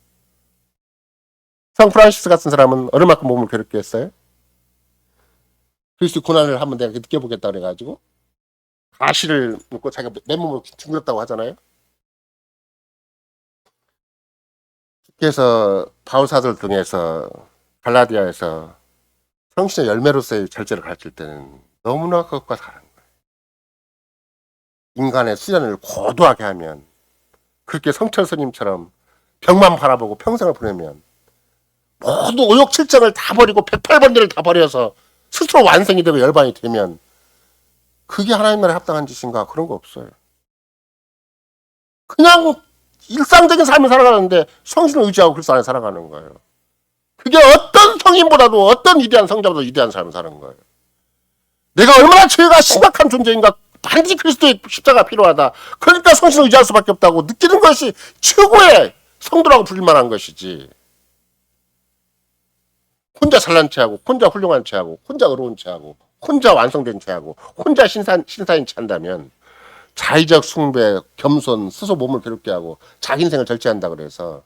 성 프란시스 같은 사람은 얼마만큼 몸을 괴롭게 했어요? 그리스도 고난을 한번 내가 느껴보겠다 그래가지고 가시를 묶고 자기가 맨몸을 둥그렸다고 하잖아요. 그래서 바울 사도를 통해서 갈라디아에서 성신의 열매로서의 절제를 가르칠 때는 너무나 그것과 다른 거예요. 인간의 수련을 고도하게 하면 그렇게 성철 스님처럼 벽만 바라보고 평생을 보내면 모두 오욕칠정을 다 버리고 108번들을 다 버려서 스스로 완성이 되고 열반이 되면 그게 하나님 나라에 합당한 짓인가? 그런 거 없어요. 그냥 일상적인 삶을 살아가는데 성신을 의지하고 그리스도 안에 살아가는 거예요. 그게 어떤 성인보다도 어떤 위대한 성자보다 위대한 삶을 사는 거예요. 내가 얼마나 죄가 심각한 존재인가 반드시 그리스도의 십자가 필요하다. 그러니까 성신을 의지할 수밖에 없다고 느끼는 것이 최고의 성도라고 불릴 만한 것이지. 혼자 잘난 체하고, 혼자 훌륭한 체하고, 혼자 의로운 체하고, 혼자 완성된 체하고, 혼자 신사인 체한다면 자의적 숭배, 겸손, 스스로 몸을 괴롭게 하고 자기 인생을 절제한다 그래서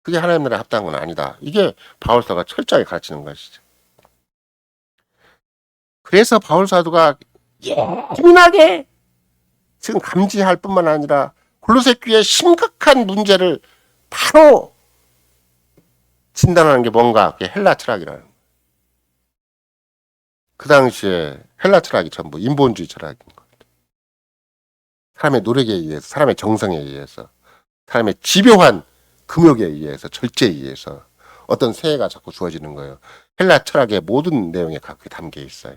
그게 하나님 나라에 합당한 건 아니다. 이게 바울사가 철저하게 가르치는 것이죠. 그래서 바울사도가 예민하게 지금 감지할 뿐만 아니라 골로새 교회의 심각한 문제를 바로 진단하는 게 뭔가 그게 헬라 철학이라는 거예요. 그 당시에 헬라 철학이 전부 인본주의 철학인 거예요. 사람의 노력에 의해서, 사람의 정성에 의해서, 사람의 집요한 금욕에 의해서, 절제에 의해서 어떤 세계가 자꾸 주어지는 거예요. 헬라 철학의 모든 내용에 그게 담겨 있어요.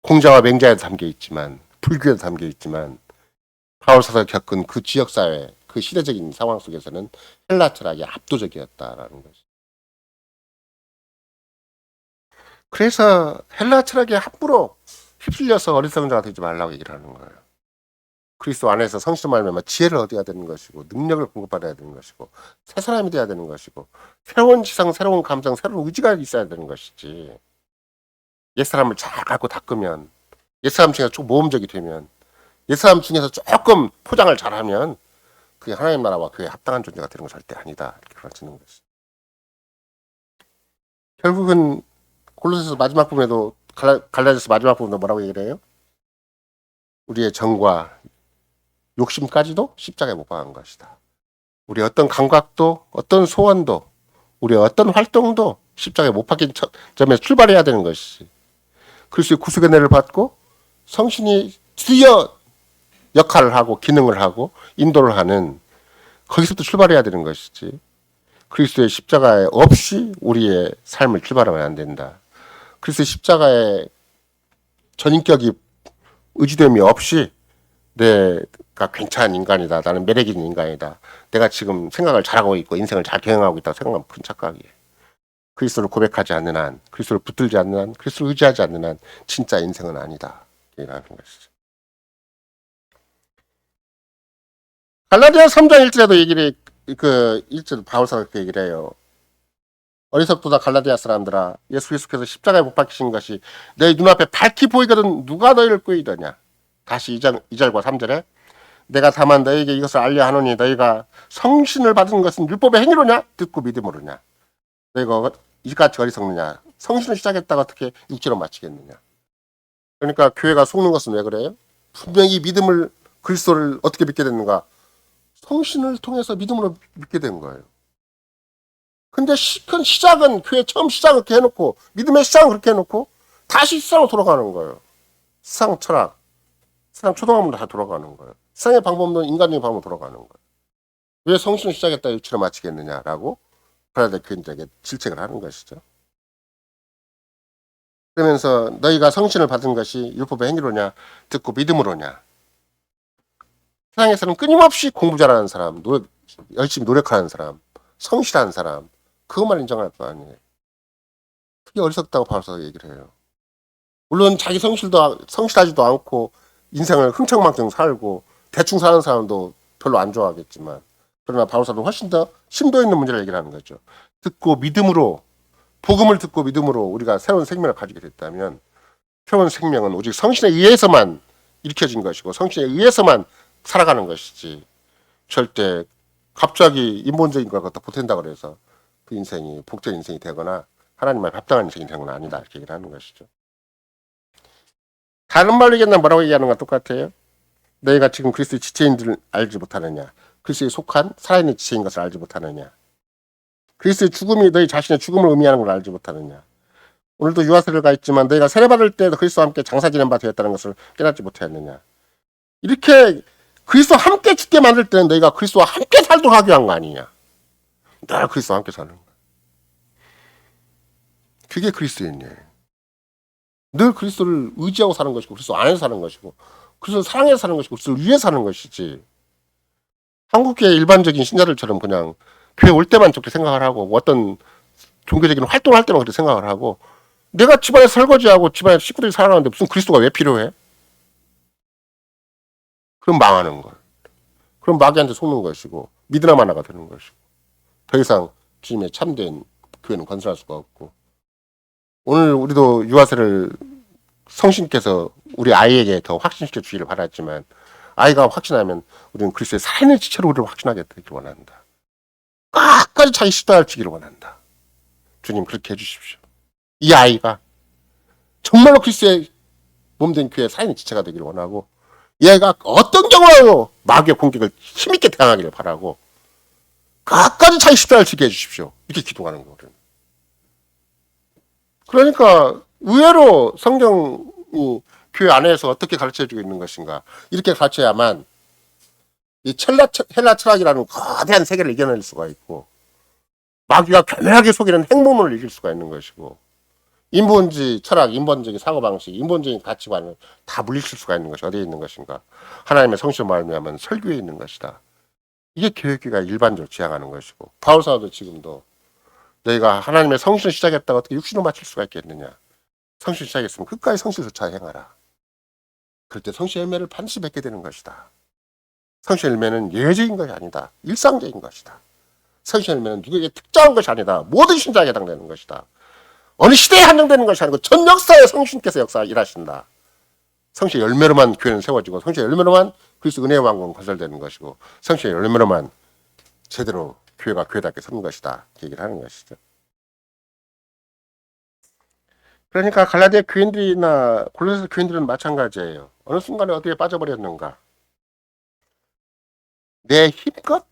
공자와 맹자에도 담겨 있지만, 불교에도 담겨 있지만, 바울사가 겪은 그 지역사회, 그 시대적인 상황 속에서는 헬라 철학이 압도적이었다라는 거죠. 그래서 헬라 철학에 함부로 휩쓸려서 어리석은 자가 되지 말라고 얘기를 하는 거예요. 그리스도 안에서 성신을 말하면 지혜를 얻어야 되는 것이고, 능력을 공급받아야 되는 것이고, 새 사람이 돼야 되는 것이고, 새로운 지상, 새로운 감정, 새로운 의지가 있어야 되는 것이지. 옛사람을 잘 갖고 닦으면, 옛사람 중에서 좀 모험적이 되면, 옛사람 중에서 조금 포장을 잘하면 그게 하나님 나라와 그에 합당한 존재가 되는 건 절대 아니다. 이렇게 가르치는 것이. 결국은 골로새서 마지막 부분에도 갈라디아서 마지막 부분도 뭐라고 얘기를 해요? 우리의 정과 욕심까지도 십자가에 못 박은 것이다. 우리의 어떤 감각도 어떤 소원도 우리의 어떤 활동도 십자가에 못 박힌 점에 출발해야 되는 것이지. 그리스도의 구속의 은혜를 받고 성신이 드디어 역할을 하고 기능을 하고 인도를 하는 거기서부터 출발해야 되는 것이지. 그리스도의 십자가에 없이 우리의 삶을 출발하면 안 된다. 그리스도의 십자가에 전인격이 의지됨이 없이 내가 괜찮은 인간이다. 나는 매력 있는 인간이다. 내가 지금 생각을 잘하고 있고 인생을 잘 경영하고 있다고 생각하면 큰 착각이에요. 그리스도를 고백하지 않는 한, 그리스도를 붙들지 않는 한, 그리스도를 의지하지 않는 한 진짜 인생은 아니다. 이라는 것이죠. 갈라디아 3장 1절에도 얘기를 그 1절 바울사가 그렇게 얘기를 해요. 어리석도다 갈라디아 사람들아, 예수 그리스도께서 십자가에 못 박히신 것이 너희 눈앞에 밝히 보이거든 누가 너희를 꾀이더냐. 다시 2절과 3절에 내가 다만 너희에게 이것을 알려 하노니 너희가 성신을 받은 것은 율법의 행위로냐 듣고 믿음으로냐. 너희가 이같이 어리석느냐. 성신을 시작했다가 어떻게 육체로 마치겠느냐. 그러니까 교회가 속는 것은 왜 그래요? 분명히 믿음을 그리스도를 어떻게 믿게 됐는가. 성신을 통해서 믿음으로 믿게 된 거예요. 근데 큰 시작은 교회 처음 시작을 그렇게 해놓고 믿음의 시작을 그렇게 해놓고 다시 세상으로 돌아가는 거예요. 세상 철학, 세상 초등학문으로 다 돌아가는 거예요. 세상의 방법론 인간적인 방법으로 돌아가는 거예요. 왜 성신을 시작했다 육체로 마치겠느냐라고 갈라디아 교인들에게 질책을 하는 것이죠. 그러면서 너희가 성신을 받은 것이 율법의 행위로냐 듣고 믿음으로냐. 세상에서는 끊임없이 공부 잘하는 사람, 열심히 노력하는 사람, 성실한 사람, 그것만 인정할 거 아니에요. 그게 어리석다고 바울사가 얘기를 해요. 물론 자기 성실하지도 않고 인생을 흥청망청 살고 대충 사는 사람도 별로 안 좋아하겠지만, 그러나 바울사도 훨씬 더 심도 있는 문제를 얘기를 하는 거죠. 듣고 믿음으로, 복음을 듣고 믿음으로 우리가 새로운 생명을 가지게 됐다면 새로운 생명은 오직 성신에 의해서만 일으켜진 것이고 성신에 의해서만 살아가는 것이지, 절대 갑자기 인본적인 걸 갖다 보탠다 그래서 그 인생이 복된 인생이 되거나 하나님만 합당한 인생이 되는 건 아니다. 이렇게 얘기를 하는 것이죠. 다른 말로 얘기하면 뭐라고 얘기하는 건 똑같아요. 너희가 지금 그리스도의 지체인들을 알지 못하느냐. 그리스도에 속한 살아있는 지체인 것을 알지 못하느냐. 그리스도의 죽음이 너희 자신의 죽음을 의미하는 걸 알지 못하느냐. 오늘도 유아세를 가 있지만 너희가 세례받을 때도 그리스도와 함께 장사 지낸 바 되었다는 것을 깨닫지 못하였느냐. 이렇게 그리스도와 함께 죽게 만들 때는 너희가 그리스도와 함께 살도록 하기 위한 거 아니냐. 늘 그리스도와 함께 사는 거야. 그게 그리스도인이에요. 늘 그리스도를 의지하고 사는 것이고 그리스도 안에서 사는 것이고 그리스도를 사랑해서 사는 것이고 그리스도를 위해 사는 것이지. 한국교회 일반적인 신자들처럼 그냥 교회 올 때만 저렇게 생각을 하고 어떤 종교적인 활동을 할 때만 그렇게 생각을 하고 내가 집안에 설거지하고 집안에 식구들이 살아가는데 무슨 그리스도가 왜 필요해? 그럼 망하는 거예요. 그럼 마귀한테 속는 것이고 미드나 마나가 되는 것이고 더 이상 주님의 참된 교회는 건설할 수가 없고 오늘 우리도 유아세를 성신께서 우리 아이에게 더 확신시켜 주기를 바랐지만 아이가 확신하면 우리는 그리스도의 살아있는 지체로 우리를 확신하게 되기를 원한다. 끝까지 자기 시도할지기를 원한다. 주님 그렇게 해주십시오. 이 아이가 정말로 그리스도의 몸된 교회의 살아있는 지체가 되기를 원하고 이 아이가 어떤 경우라도 마귀의 공격을 힘있게 대항하기를 바라고 끝까지 자기 시도할지게 해주십시오. 이렇게 기도하는 거거든요. 그러니까 의외로 성경이 교회 안에서 어떻게 가르쳐주고 있는 것인가 이렇게 가르쳐야만 이 헬라 철학이라는 거대한 세계를 이겨낼 수가 있고 마귀가 교묘하게 속이는 행동론을 이길 수가 있는 것이고 인본주의 철학, 인본적인 사고방식, 인본적인 가치관을 다 물리칠 수가 있는 것이 어디에 있는 것인가 하나님의 성신을 말미암은 설교에 있는 것이다. 이게 교회가 일반적으로 지향하는 것이고 바울 사도도 지금도 너희가 하나님의 성신을 시작했다가 어떻게 육신을 마칠 수가 있겠느냐. 성신 시작했으면 끝까지 성신조차 행하라. 그럴 때 성신 열매를 반드시 맺게 되는 것이다. 성신 열매는 예외적인 것이 아니다. 일상적인 것이다. 성신 열매는 누구에게 특정한 것이 아니다. 모든 신자에게 해당되는 것이다. 어느 시대에 한정되는 것이 아니고 전 역사에 성신께서 역사 일하신다. 성신 열매로만 교회는 세워지고 성신 열매로만 그리스도 은혜의 왕국은 건설되는 것이고 성신 열매로만 제대로 교회가 교회답게 서는 것이다. 이렇게 얘기를 하는 것이죠. 그러니까 갈라디아 교인들이나 골로새 교인들은 마찬가지예요. 어느 순간에 어디에 빠져버렸는가. 내 힘껏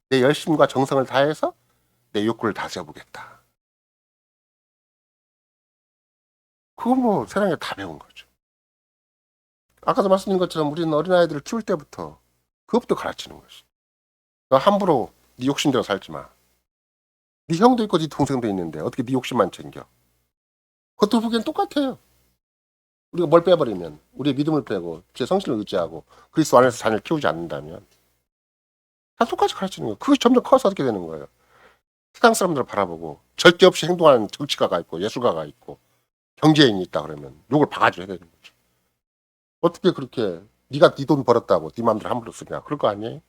내 열심과 정성을 다해서 내 욕구를 다스려보겠다. 그건 뭐 세상에 다 배운 거죠. 아까도 말씀드린 것처럼 우리는 어린아이들을 키울 때부터 그것부터 가르치는 것이. 너 함부로 네 욕심대로 살지 마. 네 형도 있고 네 동생도 있는데 어떻게 네 욕심만 챙겨. 그것도 보기엔 똑같아요. 우리가 뭘 빼버리면 우리의 믿음을 빼고 제 성신을 의지하고 그리스도 안에서 자녀를 키우지 않는다면 다 똑같이 가르치는 거예요. 그것이 점점 커서 어떻게 되는 거예요. 세상 사람들을 바라보고 절대 없이 행동하는 정치가가 있고 예술가가 있고 경제인이 있다 그러면 욕을 바가지로 해야 되는 거죠. 어떻게 그렇게 네가 네 돈 벌었다고 네 마음대로 함부로 쓰냐. 그럴 거 아니에요.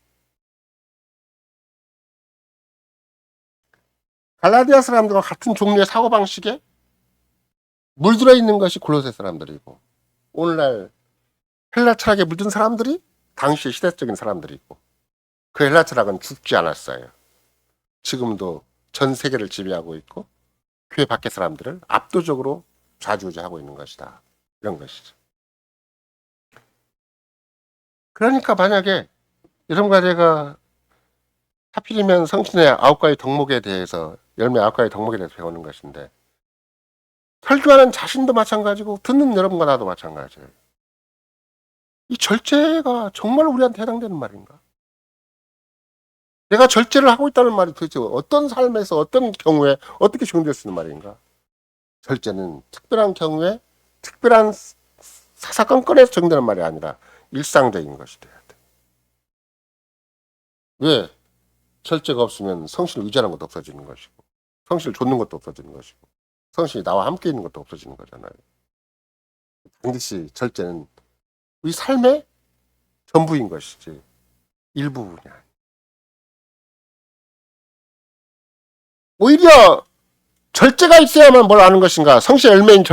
갈라디아 사람들과 같은 종류의 사고방식에 물들어 있는 것이 골로새 사람들이고 오늘날 헬라 철학에 물든 사람들이 당시의 시대적인 사람들이고 그 헬라 철학은 죽지 않았어요. 지금도 전 세계를 지배하고 있고 교회 밖의 사람들을 압도적으로 좌지우지하고 있는 것이다. 이런 것이죠. 그러니까 만약에 여러분과 제가 하필이면 성신의 9가지 덕목에 대해서 열매 9가지 덕목에 대해서 배우는 것인데 설교하는 자신도 마찬가지고 듣는 여러분과 나도 마찬가지예요. 이 절제가 정말 우리한테 해당되는 말인가? 내가 절제를 하고 있다는 말이 도대체 어떤 삶에서 어떤 경우에 어떻게 적용될 수 있는 말인가? 절제는 특별한 경우에 특별한 사사건건에서 적용되는 말이 아니라 일상적인 것이 돼야 돼. 왜? 절제가 없으면 성신을 의지하는 것도 없어지는 것이고 성신을 좇는 것도 없어지는 것이고 성신이 나와 함께 있는 것도 없어지는 거잖아요. 반드시 절제는 우리 삶의 전부인 것이지 일부분이 아니야. 오히려 절제가 있어야만 뭘 아는 것인가. 성신 열매인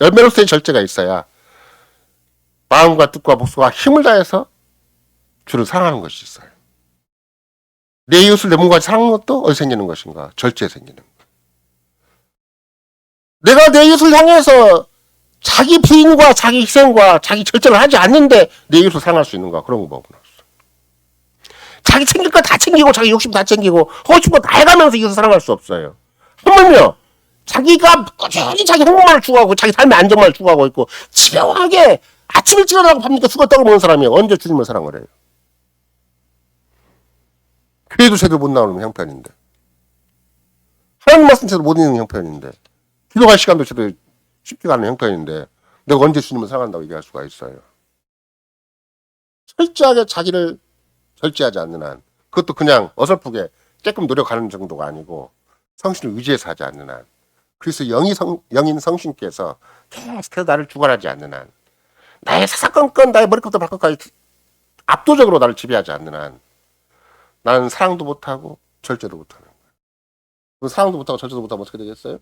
열매로서의 절제가 있어야 마음과 뜻과 목소리와 힘을 다해서 주를 사랑하는 것이 있어요. 내 이웃을 내 몸과 사랑하는 것도 어디 생기는 것인가? 절제에 생기는 거예요. 내가 내 이웃을 향해서 자기 부인과 자기 희생과 자기 절제를 하지 않는데 내 이웃을 사랑할 수 있는가? 그런 거 뭐구나. 자기 챙길 거 다 챙기고 자기 욕심 다 챙기고 하고 싶은 거 다 해가면서 이웃을 사랑할 수 없어요. 하물며 자기가 꾸준히 자기 행복만을 추구하고 자기 삶의 안정만을 추구하고 있고 집요하게 아침 일찍 일어나고 밤늦게 수고 떡을 먹는 사람이 언제 주님을 사랑을 해요? 교회도 제대로 못 나오는 형편인데 하나님 말씀 제대로 못 읽는 형편인데 기도할 시간도 제대로 쉽지가 않은 형편인데 내가 언제 주님을 사랑한다고 얘기할 수가 있어요. 철저하게 자기를 절제하지 않는 한 그것도 그냥 어설프게 조금 노력하는 정도가 아니고 성신을 의지해서 하지 않는 한 그래서 영인 성신께서 계속해서 나를 주관하지 않는 한 나의 사사건건 나의 머리끝부터 발끝까지 압도적으로 나를 지배하지 않는 한 나는 사랑도 못하고 절제도 못하는 거예요. 그럼 사랑도 못하고 절제도 못하면 어떻게 되겠어요?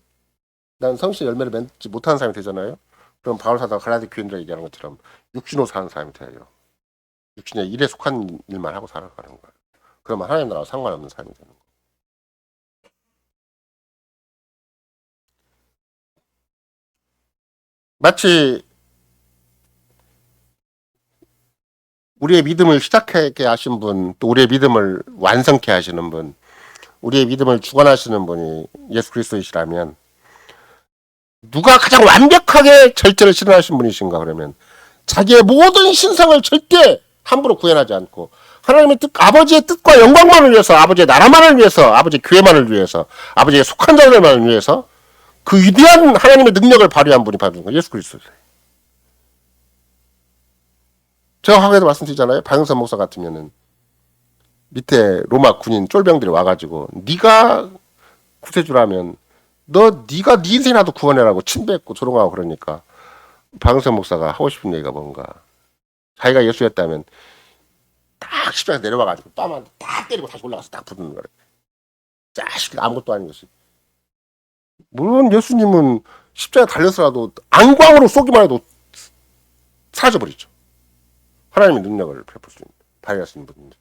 난 성신의 열매를 맺지 못하는 사람이 되잖아요. 그럼 바울 사도가 갈라디 교인들 얘기하는 것처럼 육신으로 사는 사람이 돼요. 육신의 일에 속한 일만 하고 살아가는 거예요. 그러면 하나님 나라와 상관없는 삶이 되는 거예요. 마치 우리의 믿음을 시작하게 하신 분, 또 우리의 믿음을 완성케 하시는 분, 우리의 믿음을 주관하시는 분이 예수 그리스도이시라면 누가 가장 완벽하게 절제를 실현하신 분이신가 그러면 자기의 모든 신상을 절대 함부로 구현하지 않고 하나님의 뜻, 아버지의 뜻과 영광만을 위해서, 아버지의 나라만을 위해서, 아버지의 교회만을 위해서, 아버지의 속한 자들만을 위해서 그 위대한 하나님의 능력을 발휘한 분이 바로 예수 그리스도예요. 제가 과거에도 말씀드리잖아요. 박영선 목사 같으면은 밑에 로마 군인 쫄병들이 와가지고 네가 구세주라면 네가 네 인생이라도 구원해라고 침뱉고 조롱하고 그러니까 박영선 목사가 하고 싶은 얘기가 뭔가 자기가 예수였다면 딱 십자가에 내려와가지고 뺨한테 딱 때리고 다시 올라가서 딱 부르는 거예요. 자식 아무것도 아닌 것이. 물론 예수님은 십자가에 달려서라도 안광으로 쏘기만 해도 사라져버리죠. 하나님의 능력을 베풀 수 있는 발휘하시는 분인데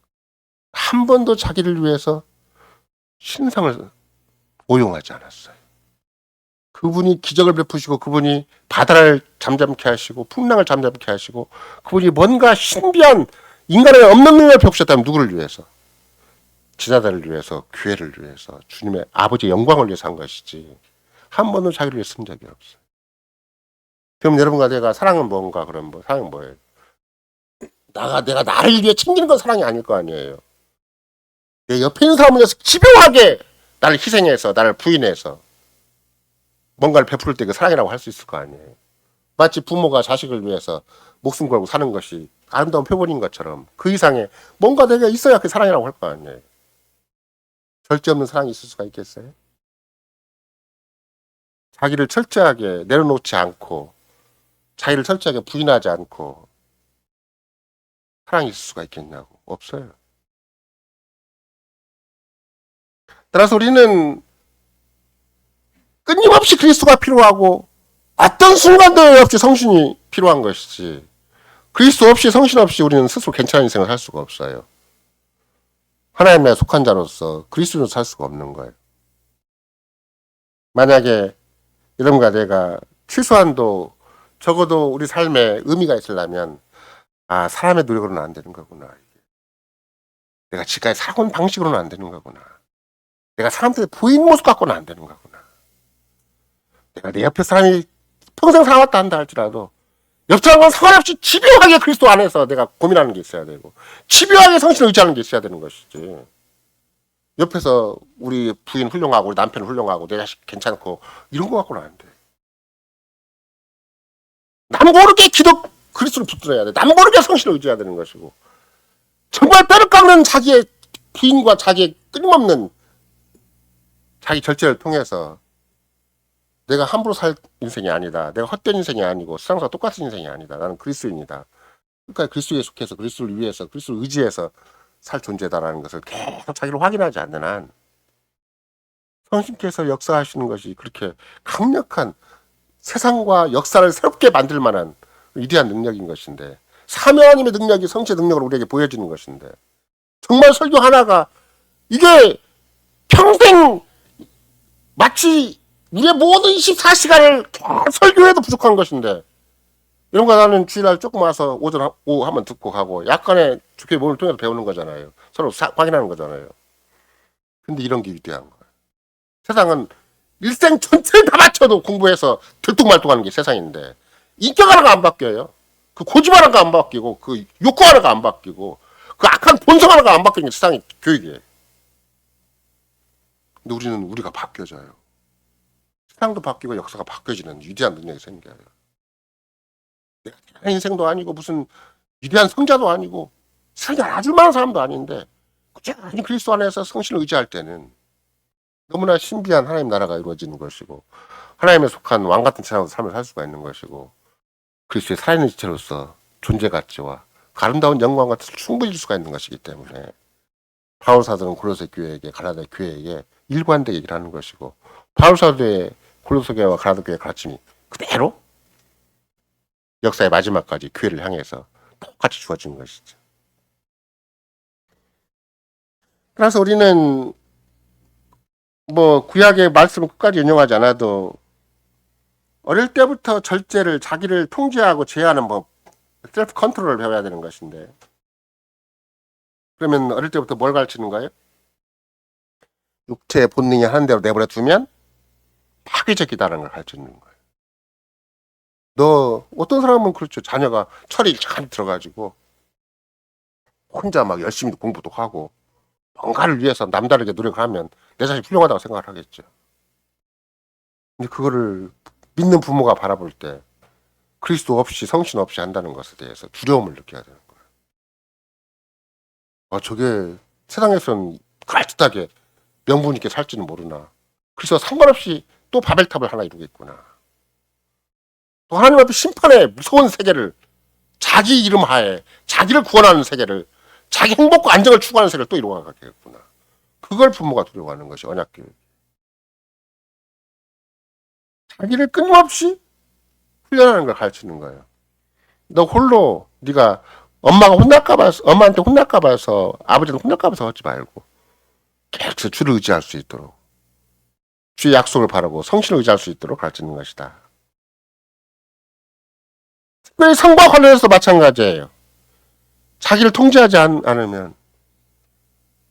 한 번도 자기를 위해서 신상을 오용하지 않았어요. 그분이 기적을 베푸시고 그분이 바다를 잠잠케 하시고 풍랑을 잠잠케 하시고 그분이 뭔가 신비한 인간에 없는 능력을 베푸셨다면 누구를 위해서? 지자들을 위해서, 교회를 위해서, 주님의 아버지의 영광을 위해서 한 것이지 한 번도 자기를 위해 쓴 적이 없어요. 그럼 여러분과 내가 사랑은 뭔가? 그럼 뭐 사랑은 뭐예요? 내가 나를 위해 챙기는 건 사랑이 아닐 거 아니에요. 내 옆에 있는 사람을 위해서 집요하게 나를 희생해서 나를 부인해서 뭔가를 베풀 때 그 사랑이라고 할 수 있을 거 아니에요. 마치 부모가 자식을 위해서 목숨 걸고 사는 것이 아름다운 표본인 것처럼 그 이상의 뭔가 내가 있어야 그 사랑이라고 할 거 아니에요. 절제 없는 사랑이 있을 수가 있겠어요? 자기를 철저하게 내려놓지 않고 자기를 철저하게 부인하지 않고 사랑이 있을 수가 있겠냐고. 없어요. 따라서 우리는 끊임없이 그리스도가 필요하고 어떤 순간도 없이 성신이 필요한 것이지 그리스도 없이 성신 없이 우리는 스스로 괜찮은 인생을 살 수가 없어요. 하나님에 속한 자로서 그리스도로 살 수가 없는 거예요. 만약에 여러분과 내가 최소한도 적어도 우리 삶에 의미가 있으려면 사람의 노력으로는 안 되는 거구나. 내가 지금까지 살아온 방식으로는 안 되는 거구나. 내가 사람들의 보이는 모습 갖고는 안 되는 거구나. 내가 내 옆에 사람이 평생 살아왔다 한다 할지라도 옆 사람과 상관없이 집요하게 그리스도 안에서 내가 고민하는 게 있어야 되고 집요하게 성신을 의지하는 게 있어야 되는 것이지. 옆에서 우리 부인 훌륭하고 우리 남편 훌륭하고 내 자식 괜찮고 이런 거 갖고는 안 돼. 남 모르게 그리스도를 붙들어야 돼. 남 모르게 성신을 의지해야 되는 것이고 정말 뼈를 깎는 자기의 부인과 자기의 끊임없는 자기 절제를 통해서 내가 함부로 살 인생이 아니다. 내가 헛된 인생이 아니고 세상과 똑같은 인생이 아니다. 나는 그리스도인이다. 그러니까 그리스도에 속해서 그리스도를 위해서 그리스도를 의지해서 살 존재다라는 것을 계속 자기를 확인하지 않는 한 성신께서 역사하시는 것이 그렇게 강력한 세상과 역사를 새롭게 만들 만한 위대한 능력인 것인데 사명 하나님의 능력이 성신의 능력으로 우리에게 보여지는 것인데 정말 설교 하나가 이게 평생 마치 우리의 모든 24시간을 설교해도 부족한 것인데 이런 거 나는 주일날 조금 와서 오후 한번 듣고 가고 약간의 주께 몸을 통해서 배우는 거잖아요. 서로 확인하는 거잖아요. 근데 이런 게 위대한 거예요. 세상은 일생 전체를 다 바쳐도 공부해서 들뚝말뚝하는 게 세상인데 인격 하나가 안 바뀌어요. 그 고집 하나가 안 바뀌고 그 욕구 하나가 안 바뀌고 그 악한 본성 하나가 안 바뀌는 게 세상의 교육이에요. 근데 우리가 바뀌어져요. 세상도 바뀌고 역사가 바뀌어지는 위대한 능력이 생겨요. 내가 대단한 인생도 아니고 무슨 위대한 성자도 아니고 세상에 아주 많은 사람도 아닌데 꾸준히 그리스도 안에서 성신을 의지할 때는 너무나 신비한 하나님 나라가 이루어지는 것이고 하나님에 속한 왕 같은 세상에서 삶을 살 수가 있는 것이고 그리스도의 살아있는 지체로서 존재 가치와 그 아름다운 영광 같은 것을 충분히 줄 수가 있는 것이기 때문에 바울 사도는 골로새 교회에게 가라다 교회에게 일관되게 얘기를 하는 것이고 바울 사도의 골로새 교회와 가라다 교회의 가르침이 그대로 역사의 마지막까지 교회를 향해서 똑같이 주어진 것이죠. 그래서 우리는 뭐 구약의 말씀을 끝까지 인용하지 않아도 어릴 때부터 절제를 자기를 통제하고 제어하는 법, 셀프 컨트롤을 배워야 되는 것인데 그러면 어릴 때부터 뭘 가르치는가요? 육체의 본능이 하는 대로 내버려 두면 파괴적이다라는 걸 가르치는 거예요. 너 어떤 사람은 그렇죠. 자녀가 철이 잘 들어가지고 혼자 막 열심히 공부도 하고 뭔가를 위해서 남다르게 노력을 하면 내 자신이 훌륭하다고 생각을 하겠죠. 근데 그거를 믿는 부모가 바라볼 때 그리스도 없이 성신 없이 한다는 것에 대해서 두려움을 느껴야 되는 거예요. 저게 세상에서는 그럴듯하게 명분 있게 살지는 모르나. 그래서 상관없이 또 바벨탑을 하나 이루겠구나. 또 하나님 앞에 심판의 무서운 세계를 자기 이름 하에 자기를 구원하는 세계를 자기 행복과 안정을 추구하는 세계를 또 이루어가겠구나. 그걸 부모가 두려워하는 것이 언약교육. 자기를 끊임없이 훈련하는 걸 가르치는 거예요. 너 홀로 네가 엄마한테 혼날까 봐서 아버지한테 혼날까 봐서 하지 말고 계속 주를 의지할 수 있도록 주의 약속을 바라고 성신을 의지할 수 있도록 가르치는 것이다. 특별히 성과 관련해서 마찬가지예요. 자기를 통제하지 않으면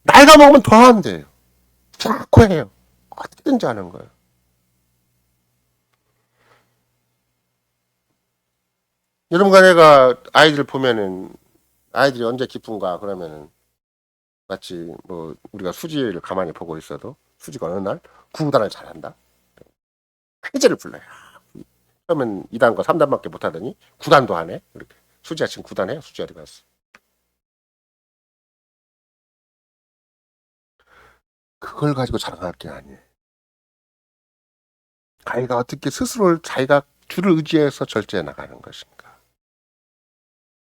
나이가 먹으면 더 한대요. 자꾸 해요. 어떻게든지 하는 거예요. 여러분과 내가 아이들 보면은 아이들이 언제 기쁜가 그러면은 마치 뭐 우리가 수지를 가만히 보고 있어도 수지가 어느 날 구구단을 잘한다. 쾌재를 불러요. 처음엔 2단과 3단밖에 못하더니 9단도 하네. 이렇게 수지가 지금 9단 해요. 수지 어디 갔어? 그걸 가지고 자랑할 게 아니에요. 아이가 어떻게 스스로를 자기가 주를 의지해서 절제해 나가는 것인가?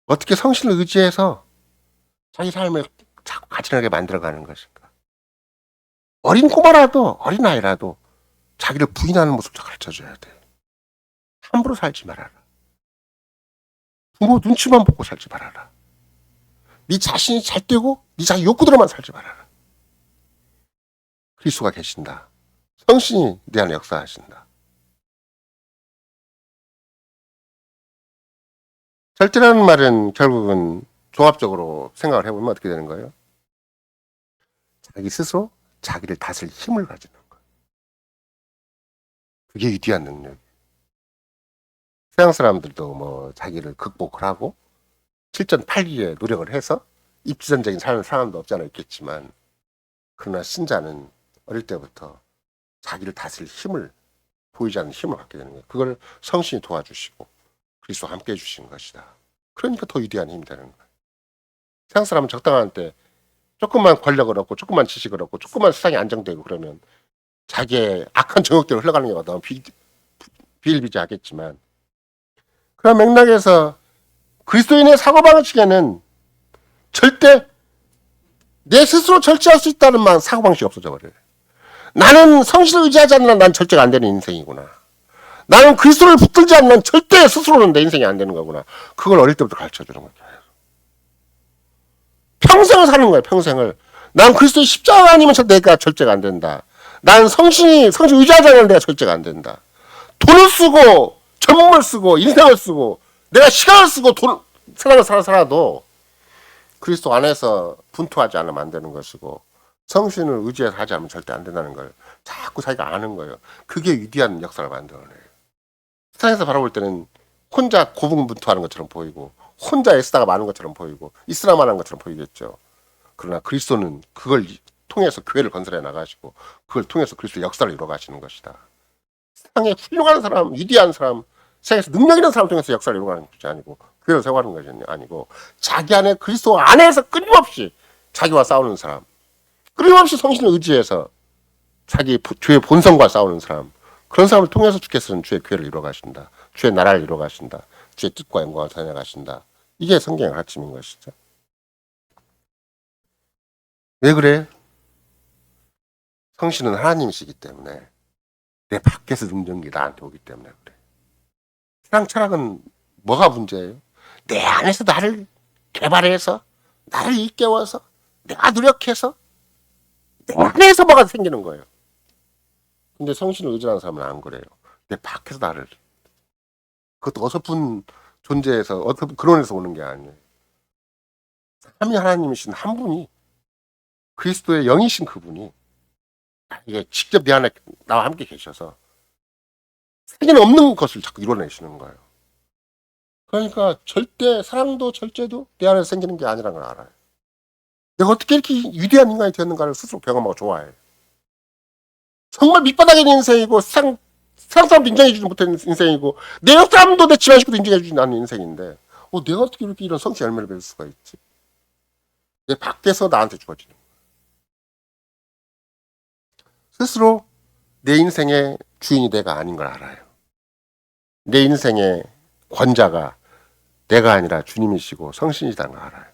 어떻게 성신을 의지해서 자기 삶을 자꾸 가증하게 만들어가는 것인가? 어린 꼬마라도 어린 아이라도 자기를 부인하는 모습을 가르쳐줘야 돼. 함부로 살지 말아라. 부모 눈치만 보고 살지 말아라. 네 자신이 잘 되고 네 자기 욕구대로만 살지 말아라. 그리스도가 계신다. 성신이 내 안에 역사하신다. 절제라는 말은 결국은 종합적으로 생각을 해보면 어떻게 되는 거예요? 자기 스스로 자기를 다스릴 힘을 가지는 거예요. 그게 위대한 능력이에요. 서양 사람들도 뭐 자기를 극복을 하고 실전팔기에 노력을 해서 입지전적인 삶을 사람도 없지 않아 있겠지만 그러나 신자는 어릴 때부터 자기를 다스릴 힘을 보이지 않는 힘을 갖게 되는 거예요. 그걸 성신이 도와주시고 그리스도와 함께 해주신 것이다. 그러니까 더 위대한 힘이 되는 거예요. 세상 사람은 적당한 때 조금만 권력을 얻고 조금만 지식을 얻고 조금만 세상이 안정되고 그러면 자기의 악한 정욕대로 흘러가는 경우가 너무 비일비재하겠지만 그런 맥락에서 그리스도인의 사고방식에는 절대 내 스스로 절제할 수 있다는 만 사고방식이 없어져 버려요. 나는 성신을 의지하지 않는 난 절제가 안 되는 인생이구나. 나는 그리스도를 붙들지 않는 절대 스스로는 내 인생이 안 되는 거구나. 그걸 어릴 때부터 가르쳐주는 거예요. 평생을 사는 거예요. 평생을. 난 그리스도의 십자가 아니면 내가 절제가 안 된다. 난 성신 의지하지 않는 내가 절제가 안 된다. 돈을 쓰고 젊음을 쓰고 인생을 쓰고 내가 시간을 쓰고 세상을 살아도 그리스도 안에서 분투하지 않으면 안 되는 것이고 성신을 의지해서 하지 않으면 절대 안 된다는 걸 자꾸 자기가 아는 거예요. 그게 위대한 역사를 만들어내요. 세상에서 바라볼 때는 혼자 고분분투하는 것처럼 보이고 혼자 애쓰다가 많은 것처럼 보이고 있으나만 한 것처럼 보이겠죠. 그러나 그리스도는 그걸 통해서 교회를 건설해 나가시고 그걸 통해서 그리스도의 역사를 이루어 가시는 것이다. 세상에 훌륭한 사람, 위대한 사람, 세상에서 능력 있는 사람 통해서 역사를 이루어가는 것이 아니고 교회를 세워가는 것이 아니고 자기 안에 그리스도 안에서 끊임없이 자기와 싸우는 사람, 끊임없이 성신을 의지해서 자기 주의 본성과 싸우는 사람, 그런 사람을 통해서 주께서는 주의 교회를 이루어 가신다. 주의 나라를 이루어 가신다. 주의 뜻과 영광을 전해가신다. 이게 성경의 가르침인 것이죠. 왜 그래? 성신은 하나님이시기 때문에 내 밖에서 능력이 나한테 오기 때문에 그래. 신앙 철학은 뭐가 문제예요? 내 안에서 나를 개발해서 나를 일깨워서 내가 노력해서 내 안에서 뭐가 생기는 거예요. 근데 성신을 의지하는 사람은 안 그래요. 내 밖에서 나를. 그것도 어설픈 존재에서 어설픈 근원에서 오는 게 아니에요. 삼위 하나님이신 한 분이 그리스도의 영이신 그분이 이게 직접 내 안에 나와 함께 계셔서 세계는 없는 것을 자꾸 이뤄내시는 거예요. 그러니까 절대 사랑도 절제도 내 안에서 생기는 게 아니라는 걸 알아요. 내가 어떻게 이렇게 위대한 인간이 되었는가를 스스로 경험하고 좋아해요. 정말 밑바닥에 있는 인생이고 세상 사람도 인정해주지 못하는 인생이고 내 옆 사람도 내 집안 식구도 인정해주지 않는 인생인데 내가 어떻게 이렇게 이런 성취 열매를 맺을 수가 있지? 내 밖에서 나한테 주어지는 거예요. 스스로 내 인생의 주인이 내가 아닌 걸 알아요. 내 인생의 권자가 내가 아니라 주님이시고 성신이라는 걸 알아요.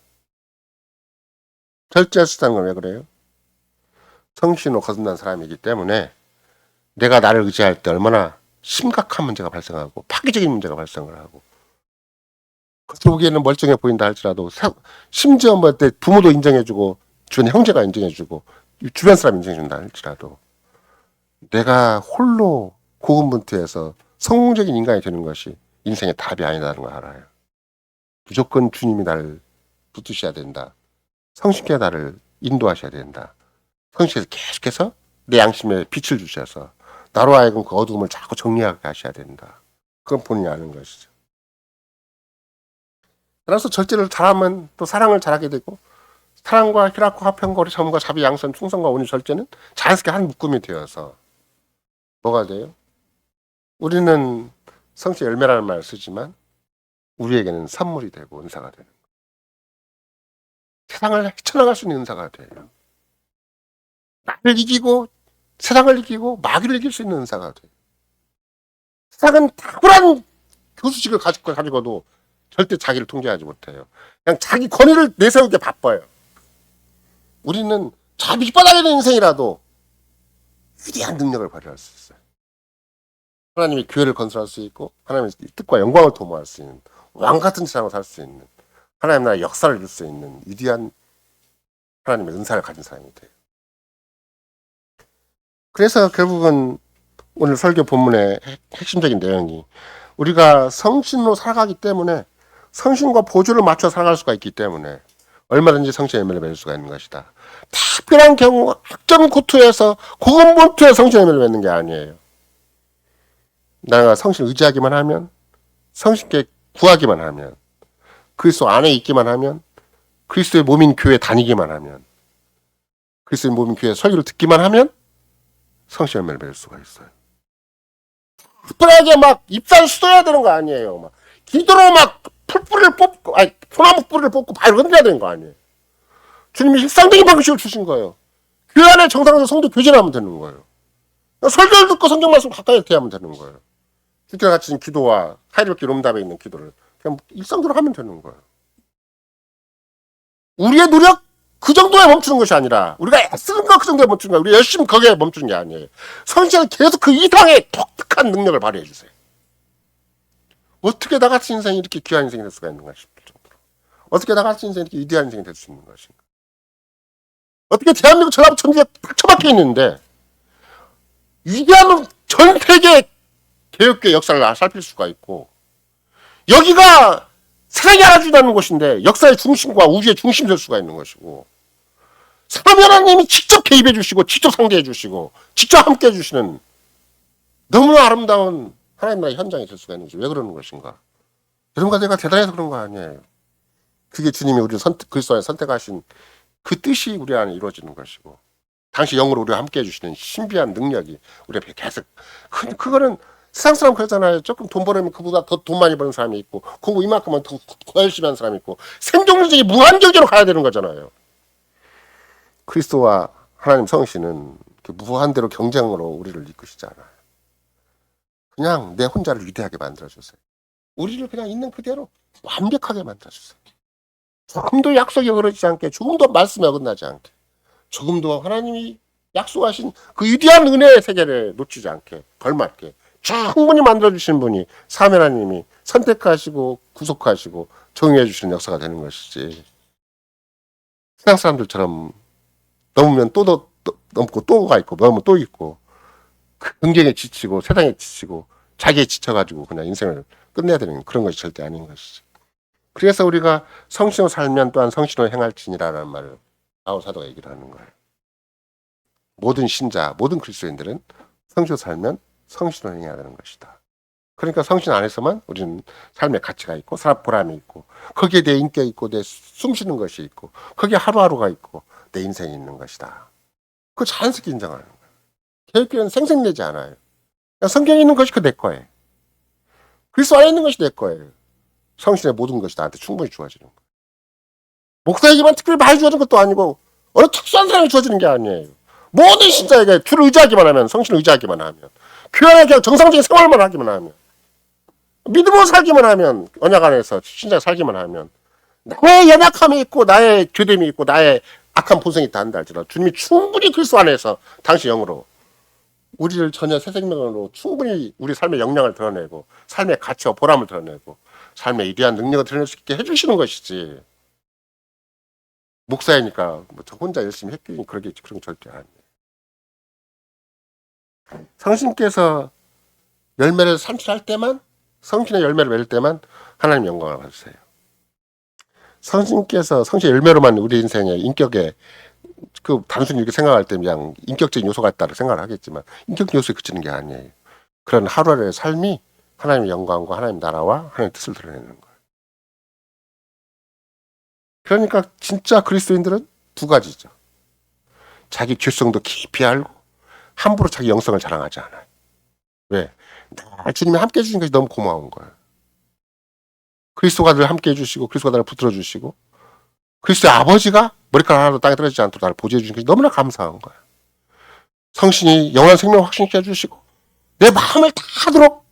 절제할 수 있다는 건 왜 그래요? 성신으로 거듭난 사람이기 때문에 내가 나를 의지할 때 얼마나 심각한 문제가 발생하고 파괴적인 문제가 발생을 하고 겉으로 보기에는 멀쩡해 보인다 할지라도 심지어 때 부모도 인정해주고 주변 형제가 인정해주고 주변 사람 인정해준다 할지라도 내가 홀로 고군분투해서 성공적인 인간이 되는 것이 인생의 답이 아니라는 걸 알아요. 무조건 주님이 나를 붙드셔야 된다. 성신께 나를 인도하셔야 된다. 성신께서 계속해서 내 양심에 빛을 주셔서 나로 하여금 그 어두움을 자꾸 정리하게 하셔야 된다. 그건 본인이 아는 것이죠. 따라서 절제를 잘하면 또 사랑을 잘하게 되고 사랑과 희락과 화평과 오래참음과 자비 양선 충성과 온유 절제는 자연스럽게 한 묶음이 되어서 뭐가 돼요? 우리는 성신 열매라는 말을 쓰지만 우리에게는 선물이 되고 은사가 되는 거예요. 세상을 헤쳐나갈 수 있는 은사가 돼요. 나를 이기고 세상을 이기고 마귀를 이길 수 있는 은사가 돼요. 세상은 탁월한 교수직을 가지고도 절대 자기를 통제하지 못해요. 그냥 자기 권위를 내세우기 바빠요. 우리는 저 밑바닥에 있는 인생이라도 위대한 능력을 발휘할 수 있어요. 하나님이 교회를 건설할 수 있고 하나님의 뜻과 영광을 도모할 수 있는 왕같은 세상을 살 수 있는 하나님 나라의 역사를 이룰 수 있는 위대한 하나님의 은사를 가진 사람이 돼요. 그래서 결국은 오늘 설교 본문의 핵심적인 내용이 우리가 성신으로 살아가기 때문에 성신과 보조를 맞춰 살아갈 수가 있기 때문에 얼마든지 성신의 열매를 맺을 수가 있는 것이다. 특별한 경우 학점고투에서 고군분투에 성신의 열매를 맺는 게 아니에요. 내가 성신을 의지하기만 하면 성신께 구하기만 하면 그리스도 안에 있기만 하면 그리스도의 몸인 교회 다니기만 하면 그리스도의 몸인 교회 설교를 듣기만 하면 성신 열매를 맺을 수가 있어요. 특별하게 막 입사를 수도해야 되는 거 아니에요. 막 기도로 막 풀뿌리를 뽑고 소나무 뿌리를 뽑고 바위를 흔들어야 되는 거 아니에요. 주님이 일상적인 방식을 주신 거예요. 교회 안에 정상에서 성도 교제하면 되는 거예요. 설교를 듣고 성경 말씀 가까이 대하면 되는 거예요. 주께 같이 기도와 하이르베키 롬답에 있는 기도를 그냥 일상적으로 하면 되는 거예요. 우리의 노력 그 정도에 멈추는 것이 아니라 우리가 애쓰는 거 그 정도에 멈추는 거예요. 우리 열심히 거기에 멈추는 게 아니에요. 성신은 계속 그 이상의 독특한 능력을 발휘해 주세요. 어떻게 나같이 인생이 이렇게 귀한 인생이 될 수가 있는가 싶을 정도로 어떻게 나같이 인생이 이렇게 위대한 인생이 될 수 있는 것인가. 어떻게 대한민국 전라북 천지에 딱 처박혀 있는데 위대한 전 세계 개혁교회 역사를 살필 수가 있고 여기가 세상이 알아준다는 곳인데 역사의 중심과 우주의 중심이 될 수가 있는 것이고 사람 하나님이 직접 개입해 주시고 직접 상대해 주시고 직접 함께 해 주시는 너무나 아름다운 하나님 나라의 현장이 될 수가 있는 것이 왜 그러는 것인가. 여러분과 내가 대단해서 그런 거 아니에요. 그게 주님이 우리를 그리스도 안에 선택하신 그 뜻이 우리 안에 이루어지는 것이고 당시 영으로 우리와 함께 해주시는 신비한 능력이 우리 앞에 계속 그거는 세상 사람 그러잖아요. 조금 돈 벌으면 그보다 더 돈 많이 버는 사람이 있고 공부 이만큼은 더 열심히 하는 사람이 있고 생존력이 무한정제로 가야 되는 거잖아요. 그리스도와 하나님 성신은 무한대로 경쟁으로 우리를 이끄시지 않아요. 그냥 내 혼자를 위대하게 만들어주세요. 우리를 그냥 있는 그대로 완벽하게 만들어주세요. 조금도 약속이 어그러지지 않게, 조금도 말씀이 어긋나지 않게, 조금도 하나님이 약속하신 그 위대한 은혜의 세계를 놓치지 않게, 걸맞게 충분히 만들어주신 분이 사면하님이 선택하시고 구속하시고 정의해 주시는 역사가 되는 것이지, 세상 사람들처럼 넘으면 또 넘고 또가 있고 넘으면 또 있고, 경쟁에 지치고 세상에 지치고 자기에 지쳐가지고 그냥 인생을 끝내야 되는 그런 것이 절대 아닌 것이지. 그래서 우리가 성신으로 살면 또한 성신으로 행할지니라는 말을 바울 사도가 얘기를 하는 거예요. 모든 신자, 모든 그리스도인들은 성신으로 살면 성신으로 행해야 되는 것이다. 그러니까 성신 안에서만 우리는 삶의 가치가 있고 보람이 있고 거기에 내 인격이 있고 내 숨쉬는 것이 있고 거기에 하루하루가 있고 내 인생이 있는 것이다. 그거 자연스럽게 인정하는 거예요. 개혁교회는 생색내지 않아요. 성경에 있는 것이 내 거예요. 그리스도 안에 있는 것이 내 거예요. 성신의 모든 것이 나한테 충분히 주어지는 거예요. 목사에게만 특별히 많이 주어지는 것도 아니고 어느 특수한 사람이 주어지는 게 아니에요. 모든 신자에게 주를 의지하기만 하면, 성신을 의지하기만 하면, 교회 안에 그냥 정상적인 생활만 하기만 하면, 믿음으로 살기만 하면, 언약 안에서 신자가 살기만 하면, 나의 연약함이 있고 나의 죄됨이 있고 나의 악한 본성이 있다 한다 할지라도 주님이 충분히 그리스도 안에서 당시 영으로 우리를 전혀 새 생명으로 충분히 우리 삶의 역량을 드러내고 삶의 가치와 보람을 드러내고 삶의 위대한 능력을 드러낼 수 있게 해주시는 것이지, 목사이니까 뭐 저 혼자 열심히 했더니 그러겠지, 그런 거 절대 아니에요. 성신께서 열매를 산출할 때만, 성신의 열매를 맺을 때만 하나님 영광을 받으세요. 성신께서 성신의 열매로만 우리 인생의 인격에 그 단순히 이렇게 생각할 때 그냥 인격적인 요소가 있다고 생각을 하겠지만 인격적 요소에 그치는 게 아니에요. 그런 하루하루의 삶이 하나님의 영광과 하나님 나라와 하나님의 뜻을 드러내는 거예요. 그러니까 진짜 그리스도인들은 두 가지죠. 자기 죄성도 깊이 알고 함부로 자기 영성을 자랑하지 않아요. 왜? 주님이 함께 해주신 것이 너무 고마운 거예요. 그리스도가 늘 함께 해주시고 그리스도가 나를 붙들어 주시고 그리스도의 아버지가 머리카락 하나도 땅에 떨어지지 않도록 나를 보좌해 주신 것이 너무나 감사한 거예요. 성신이 영원한 생명을 확신시켜 해주시고 내 마음을 다하도록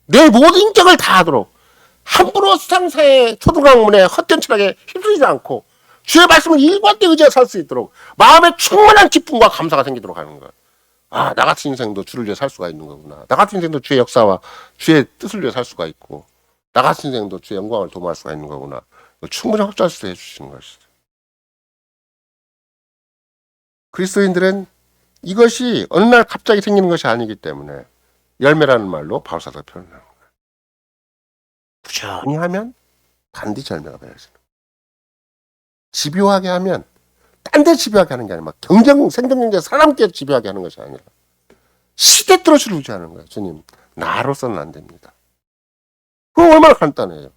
내 모든 인격을 다하도록 함부로 세상사의 초등학문에 헛된 철학에 휩쓸리지 않고 주의 말씀을 일관되게 의지해 살 수 있도록 마음에 충만한 기쁨과 감사가 생기도록 하는 거예요. 아, 나 같은 인생도 주를 위해 살 수가 있는 거구나. 나 같은 인생도 주의 역사와 주의 뜻을 위해 살 수가 있고 나 같은 인생도 주의 영광을 도모할 수가 있는 거구나. 충분히 확증할 수 있게 해주시는 것이죠. 그리스도인들은 이것이 어느 날 갑자기 생기는 것이 아니기 때문에 열매라는 말로 바울사도가 표현하는 거예요. 부지런히 하면 반드시 열매가 맺어지는 거예요. 집요하게 하면 딴 데 집요하게 하는 게 아니라 생존경제 사람께 집요하게 하는 것이 아니라 시대 뜻을 유지하는 거예요. 주님, 나로서는 안 됩니다. 그거 얼마나 간단해요.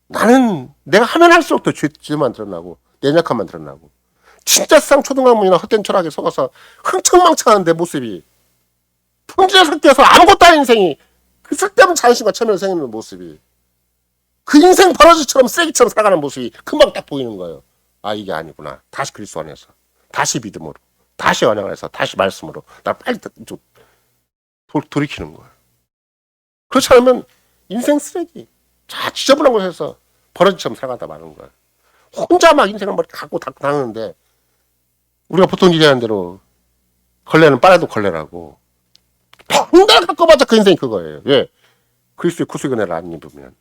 나는 내가 하면 할수록 더 죄만 드러나고 내 약함만 드러나고 진짜 세상 초등학문이나 헛된 철학에 속아서 흥청망청한 내 모습이 품질에 섞여서 아무것도 아닌 인생이 그 쓸데없는 자존심과 체면을 생기는 모습이 그 인생 버러지처럼 쓰레기처럼 살아가는 모습이 금방 딱 보이는 거예요. 아, 이게 아니구나. 다시 그리스도 안에서 다시 믿음으로 다시 언약 안에서 다시 말씀으로 나 빨리 좀 돌이키는 거예요. 그렇지 않으면 인생 쓰레기 자 지저분한 곳에서 버러지처럼 살아가다 마는 거예요. 혼자 막 인생을 막 갖고 다니는데 우리가 보통 얘기하는 대로 걸레는 빨아도 걸레라고 맨날 갖고봤자 그 인생이 그거예요. 왜? 그리스도의 구속의 은혜를 안 입으면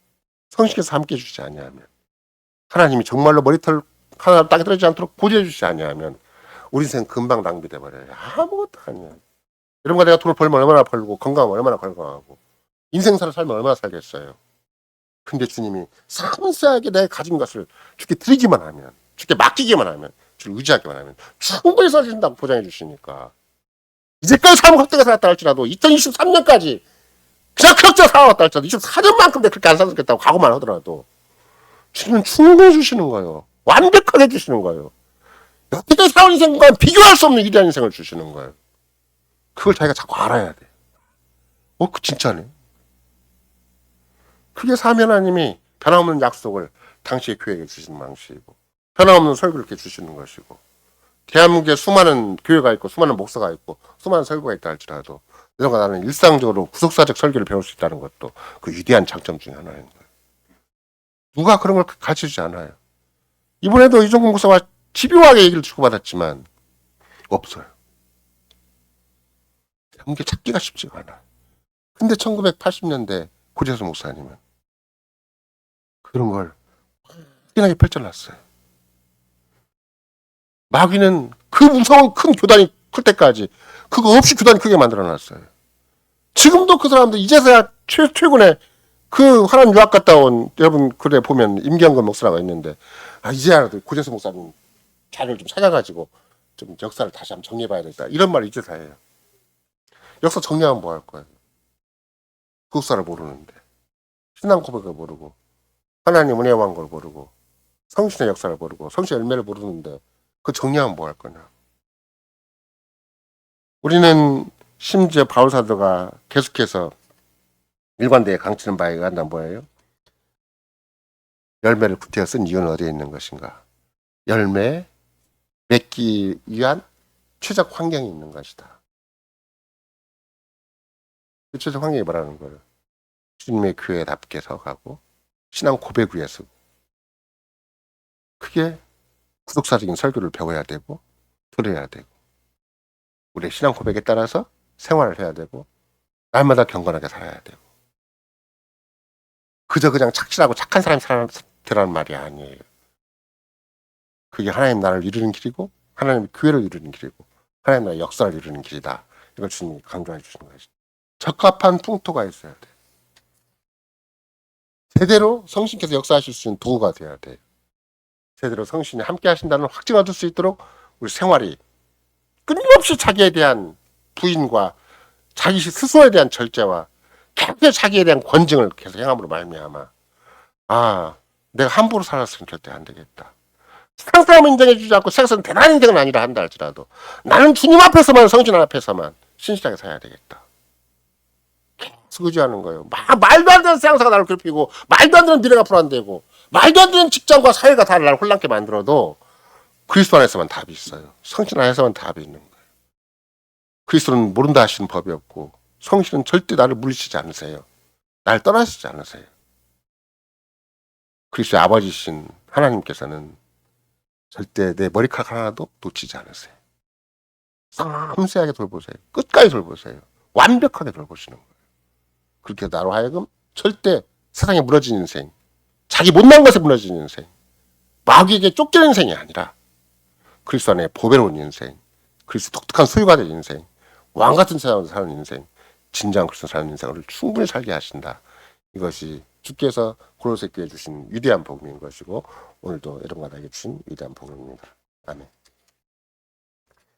성신께서 함께 해주지 아니하면 하나님이 정말로 머리털 하나 땅에 떨어지지 않도록 보호해 주지 아니하면 우리 인생 금방 낭비돼 버려요. 아무것도 아니야. 여러분과 내가 돈을 벌면 얼마나 벌고 건강하면 얼마나 건강하고 인생사를 살면 얼마나 살겠어요. 근데 주님이 섬세하게 내가 가진 것을 주께 드리기만 하면 주께 맡기기만 하면 주를 의지하기만 하면 충분히 써주신다고 보장해 주시니까 이제까지 삶을 헛되게 살았다 할지라도 2023년까지 그냥 그렇게 살아왔다 할지라도 24년만큼 내가 그렇게 안 살았겠다고 각오만 하더라도 주님은 충분히 주시는 거예요. 완벽하게 주시는 거예요. 여태까지 살아온 인생과 비교할 수 없는 위대한 인생을 주시는 거예요. 그걸 자기가 자꾸 알아야 돼. 그 진짜네. 그게 사면 하나님이 변함없는 약속을 당시의 교회에게 주시는 방식이고 변함없는 설교를 이렇게 주시는 것이고 대한민국에 수많은 교회가 있고 수많은 목사가 있고 수많은 설교가 있다 할지라도 이런 거 나는 일상적으로 구속사적 설교를 배울 수 있다는 것도 그 위대한 장점 중에 하나인 거예요. 누가 그런 걸 가르쳐주지 않아요. 이번에도 이종국 목사가 집요하게 얘기를 주고받았지만 없어요. 대한민국에 찾기가 쉽지가 않아요. 근데 1980년대 고재수 목사님은 그런 걸 확연하게 펼쳐놨어요. 마귀는 그 무서운 큰 교단이 클 때까지 그거 없이 교단이 크게 만들어놨어요. 지금도 그 사람들 이제서야 최근에 그 하나님 유학 갔다 온 여러분 글에 보면 임경근 목사라고 있는데 이제야 고재수 목사님 자료를 좀 찾아가지고 좀 역사를 다시 한번 정리해봐야 되겠다 이런 말을 이제서 해요. 역사 정리하면 뭐 할 거예요? 그 역사를 모르는데 신앙 고백을 모르고 하나님 은혜 왕 걸 모르고 성신의 역사를 모르고 성신의 열매를 모르는데 그 정리하면 뭐 할 거냐? 우리는 심지어 바울 사도가 계속해서 일관되게 강치는 바에 의한다면 뭐예요? 열매를 구태여 쓴 이유는 어디에 있는 것인가? 열매 맺기 위한 최적 환경이 있는 것이다. 그 최적 환경이 뭐라는 거예요? 주님의 교회답게 서가고 신앙 고백 위에 서고 그게 구속사적인 설교를 배워야 되고 들어야 되고 우리의 신앙 고백에 따라서 생활을 해야 되고 날마다 경건하게 살아야 되고 그저 그냥 착실하고 착한 사람이 되라는 말이 아니에요. 그게 하나님 나라를 이루는 길이고 하나님의 교회를 이루는 길이고 하나님 나라의 역사를 이루는 길이다. 이걸 주님이 강조해 주시는 것이죠. 적합한 풍토가 있어야 돼. 제대로 성신께서 역사하실 수 있는 도구가 되어야 돼요. 제대로 성신이 함께 하신다는 확증을 얻을 수 있도록 우리 생활이 끊임없이 자기에 대한 부인과 자기 스스로에 대한 절제와 계속 자기에 대한 권증을 계속 행함으로 말미암아 내가 함부로 살았으면 절대 안 되겠다. 세상 사람은 인정해주지 않고 세상에서는 대단한 인생은 아니라 한다 할지라도 나는 주님 앞에서만 성신 앞에서만 신실하게 살아야 되겠다. 계속 의지하는 거예요. 말도 안 되는 세상사가 나를 괴롭히고 말도 안 되는 미래가 불안되고 말도 안 되는 직장과 사회가 다 나를 혼란케 만들어도 그리스도 안에서만 답이 있어요. 성신 안에서만 답이 있는 거예요. 그리스도는 모른다 하시는 법이 없고 성신은 절대 나를 물리치지 않으세요. 나를 떠나시지 않으세요. 그리스도의 아버지신 하나님께서는 절대 내 머리카락 하나도 놓치지 않으세요. 섬세하게 돌보세요. 끝까지 돌보세요. 완벽하게 돌보시는 거예요. 그렇게 나로 하여금 절대 세상에 무너진 인생, 자기 못난 것에 무너진 인생, 마귀에게 쫓기는 인생이 아니라 그리스도 안에 보배로운 인생, 그리스도 독특한 소유가 된 인생, 왕같은 세상을 사는 인생, 진정한 그리스도 사는 인생을 충분히 살게 하신다. 이것이 주께서 고로새 교회에 주신 위대한 복음인 것이고 오늘도 여러분과 나에게 주신 위대한 복음입니다. 아멘.